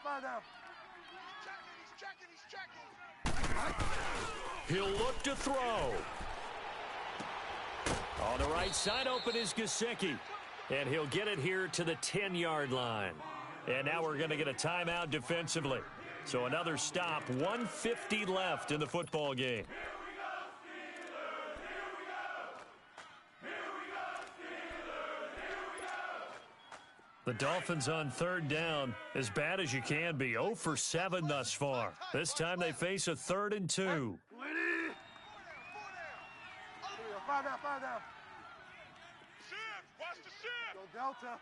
Five down. He'll look to throw. On the right side open is Gesicki. And he'll get it here to the 10-yard line. And now we're going to get a timeout defensively. So another stop, 1:50 left in the football game. The Dolphins on third down, as bad as you can be, 0 for 7 thus far. This time they face a 3rd and 2. Five down. Watch the shift. Go Delta.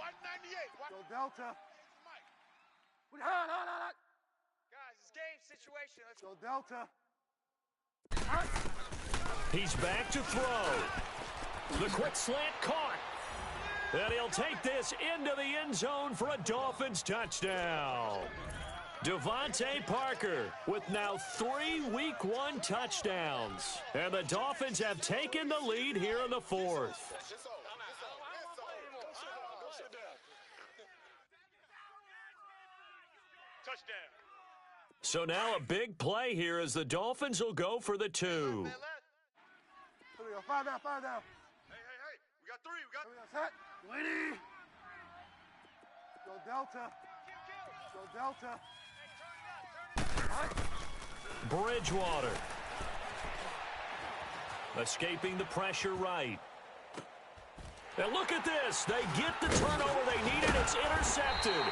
198. Go Delta. Guys, it's game situation. Let's go Delta. He's back to throw. The quick slant caught. And he'll take this into the end zone for a Dolphins touchdown. Devontae Parker with now 3 Week 1 touchdowns. And the Dolphins have taken the lead here in the 4th. Touchdown. So now a big play here as the Dolphins will go for the 2. Five down. Hey. We got 3. We got 20. Go Delta. Bridgewater. Escaping the pressure right. And look at this. They get the turnover they needed. It's intercepted.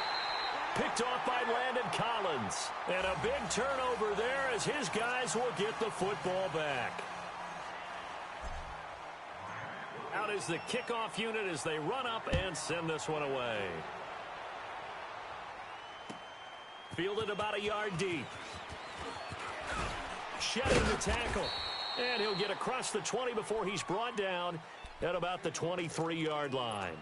Picked off by Landon Collins. And a big turnover there as his guys will get the football back. Out is the kickoff unit as they run up and send this one away. Fielded about a yard deep. Shedding the tackle. And he'll get across the 20 before he's brought down at about the 23-yard line.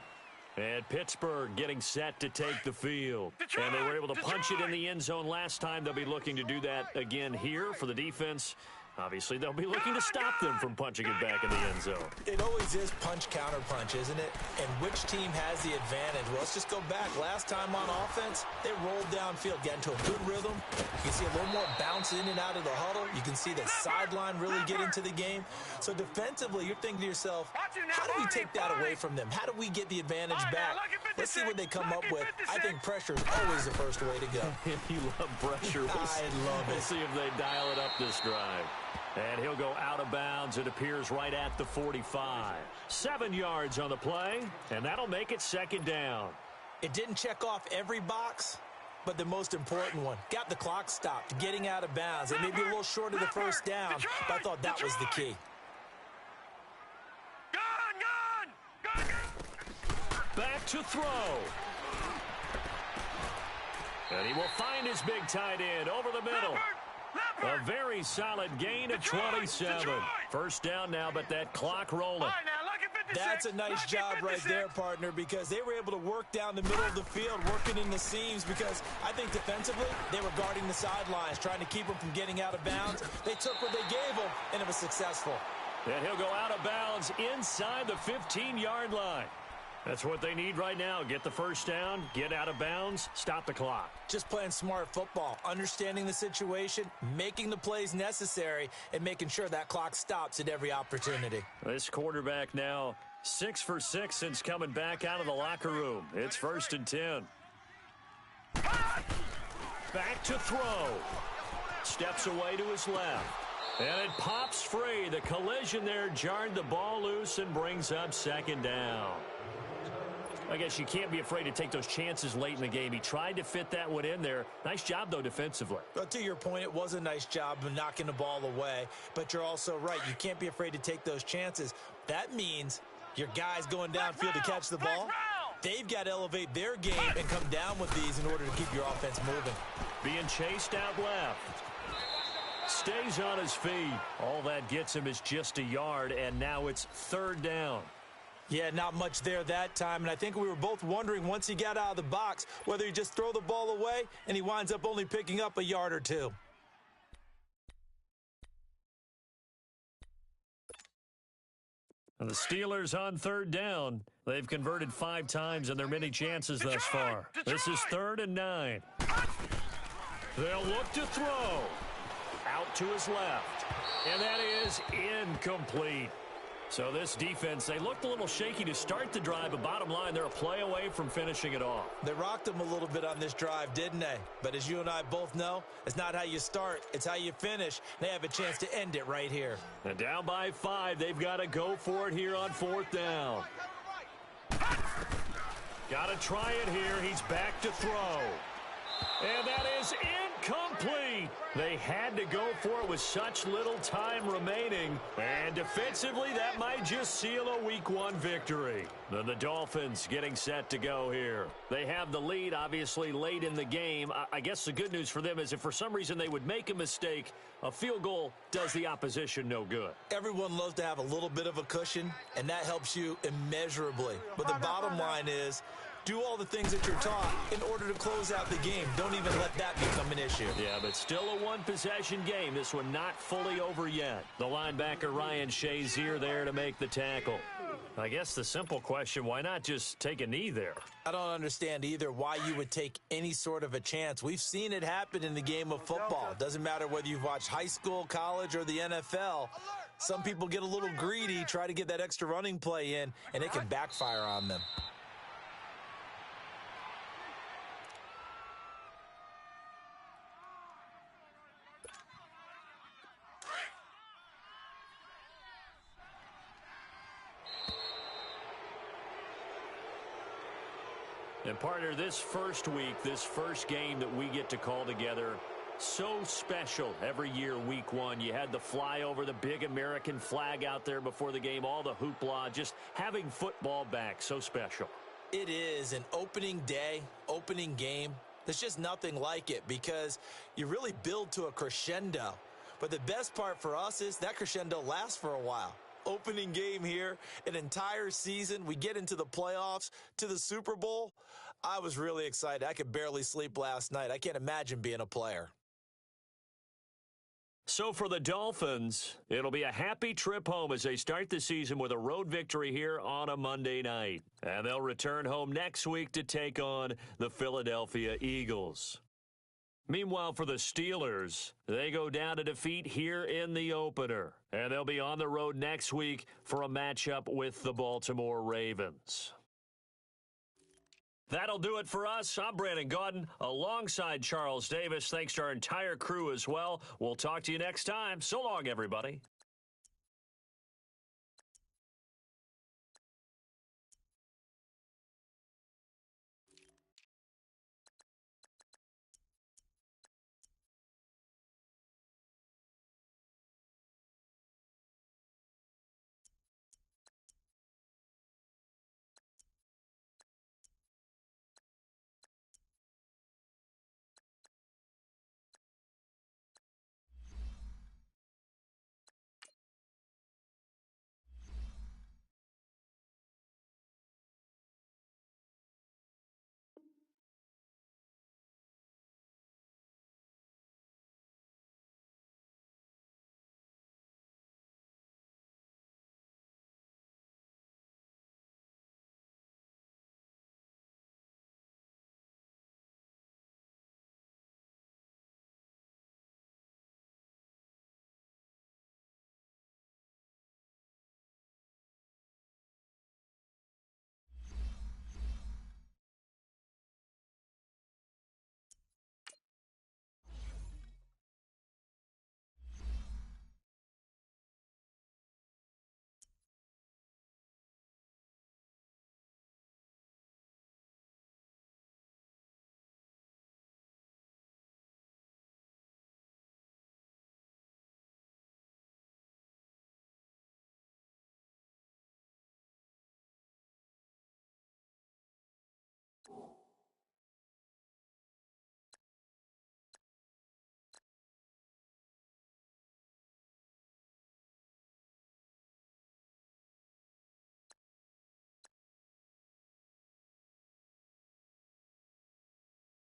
And Pittsburgh getting set to take the field. And they were able to punch it in the end zone last time. They'll be looking to do that again here for the defense. Obviously, they'll be looking to stop them from punching it back in the end zone. It always is punch-counter-punch, isn't it? And which team has the advantage? Well, let's just go back. Last time on offense, they rolled downfield, got into a good rhythm. You can see a little more bounce in and out of the huddle. You can see the sideline really get into the game. So defensively, you're thinking to yourself, how do we take that away from them? How do we get the advantage back? Let's see what they come up with. I think pressure is always the first way to go. You love pressure. I love it. We'll see if they dial it up this drive. And he'll go out of bounds, it appears, right at the 45. 7 yards on the play, and that'll make it second down. It didn't check off every box, but the most important one. Got the clock stopped, getting out of bounds. It may be a little short of the first down, but I thought that was the key. Back to throw. And he will find his big tight end over the middle. A very solid gain of 27. First down now, but that clock rolling. That's a nice job right there, partner, because they were able to work down the middle of the field, working in the seams, because I think defensively they were guarding the sidelines, trying to keep them from getting out of bounds. They took what they gave them, and it was successful. And he'll go out of bounds inside the 15-yard line. That's what they need right now. Get the first down, get out of bounds, stop the clock. Just playing smart football, understanding the situation, making the plays necessary, and making sure that clock stops at every opportunity. This quarterback now 6 for 6 since coming back out of the locker room. It's 1st and 10. Back to throw. Steps away to his left. And it pops free. The collision there jarred the ball loose and brings up second down. I guess you can't be afraid to take those chances late in the game. He tried to fit that one in there. Nice job, though, defensively. Well, to your point, it was a nice job of knocking the ball away. But you're also right. You can't be afraid to take those chances. That means your guys going downfield to catch the ball, they've got to elevate their game and come down with these in order to keep your offense moving. Being chased out left. Stays on his feet. All that gets him is just a yard, and now it's 3rd down. Yeah, not much there that time, and I think we were both wondering once he got out of the box whether he just throw the ball away, and he winds up only picking up a yard or two. And the Steelers on 3rd down. They've converted 5 times in their many chances thus far. This is 3rd and 9. They'll look to throw. Out to his left. And that is incomplete. So this defense, they looked a little shaky to start the drive, but bottom line, they're a play away from finishing it off. They rocked them a little bit on this drive, didn't they? But as you and I both know, it's not how you start, it's how you finish. They have a chance to end it right here. And down by 5, they've got to go for it here on 4th down. Got to try it here. He's back to throw. And that is incomplete. They had to go for it with such little time remaining. And defensively, that might just seal a Week 1 victory. Then the Dolphins getting set to go here. They have the lead, obviously, late in the game. I guess the good news for them is if for some reason they would make a mistake, a field goal does the opposition no good. Everyone loves to have a little bit of a cushion, and that helps you immeasurably. But the bottom line is, do all the things that you're taught in order to close out the game. Don't even let that become an issue. Yeah, but still a one-possession game. This one not fully over yet. The linebacker Ryan Shazier there to make the tackle. I guess the simple question, why not just take a knee there? I don't understand either why you would take any sort of a chance. We've seen it happen in the game of football. It doesn't matter whether you've watched high school, college, or the NFL. Some people get a little greedy, try to get that extra running play in, and it can backfire on them. And partner, this first week, this first game that we get to call together, so special every year, Week 1. You had the flyover, the big American flag out there before the game, all the hoopla, just having football back, so special. It is an opening day, opening game. There's just nothing like it because you really build to a crescendo. But the best part for us is that crescendo lasts for a while. Opening game here, an entire season. We get into the playoffs, to the Super Bowl. I was really excited. I could barely sleep last night. I can't imagine being a player. So for the Dolphins, it'll be a happy trip home as they start the season with a road victory here on a Monday night. And they'll return home next week to take on the Philadelphia Eagles. Meanwhile, for the Steelers, they go down to defeat here in the opener. And they'll be on the road next week for a matchup with the Baltimore Ravens. That'll do it for us. I'm Brandon Gaudin alongside Charles Davis. Thanks to our entire crew as well. We'll talk to you next time. So long, everybody.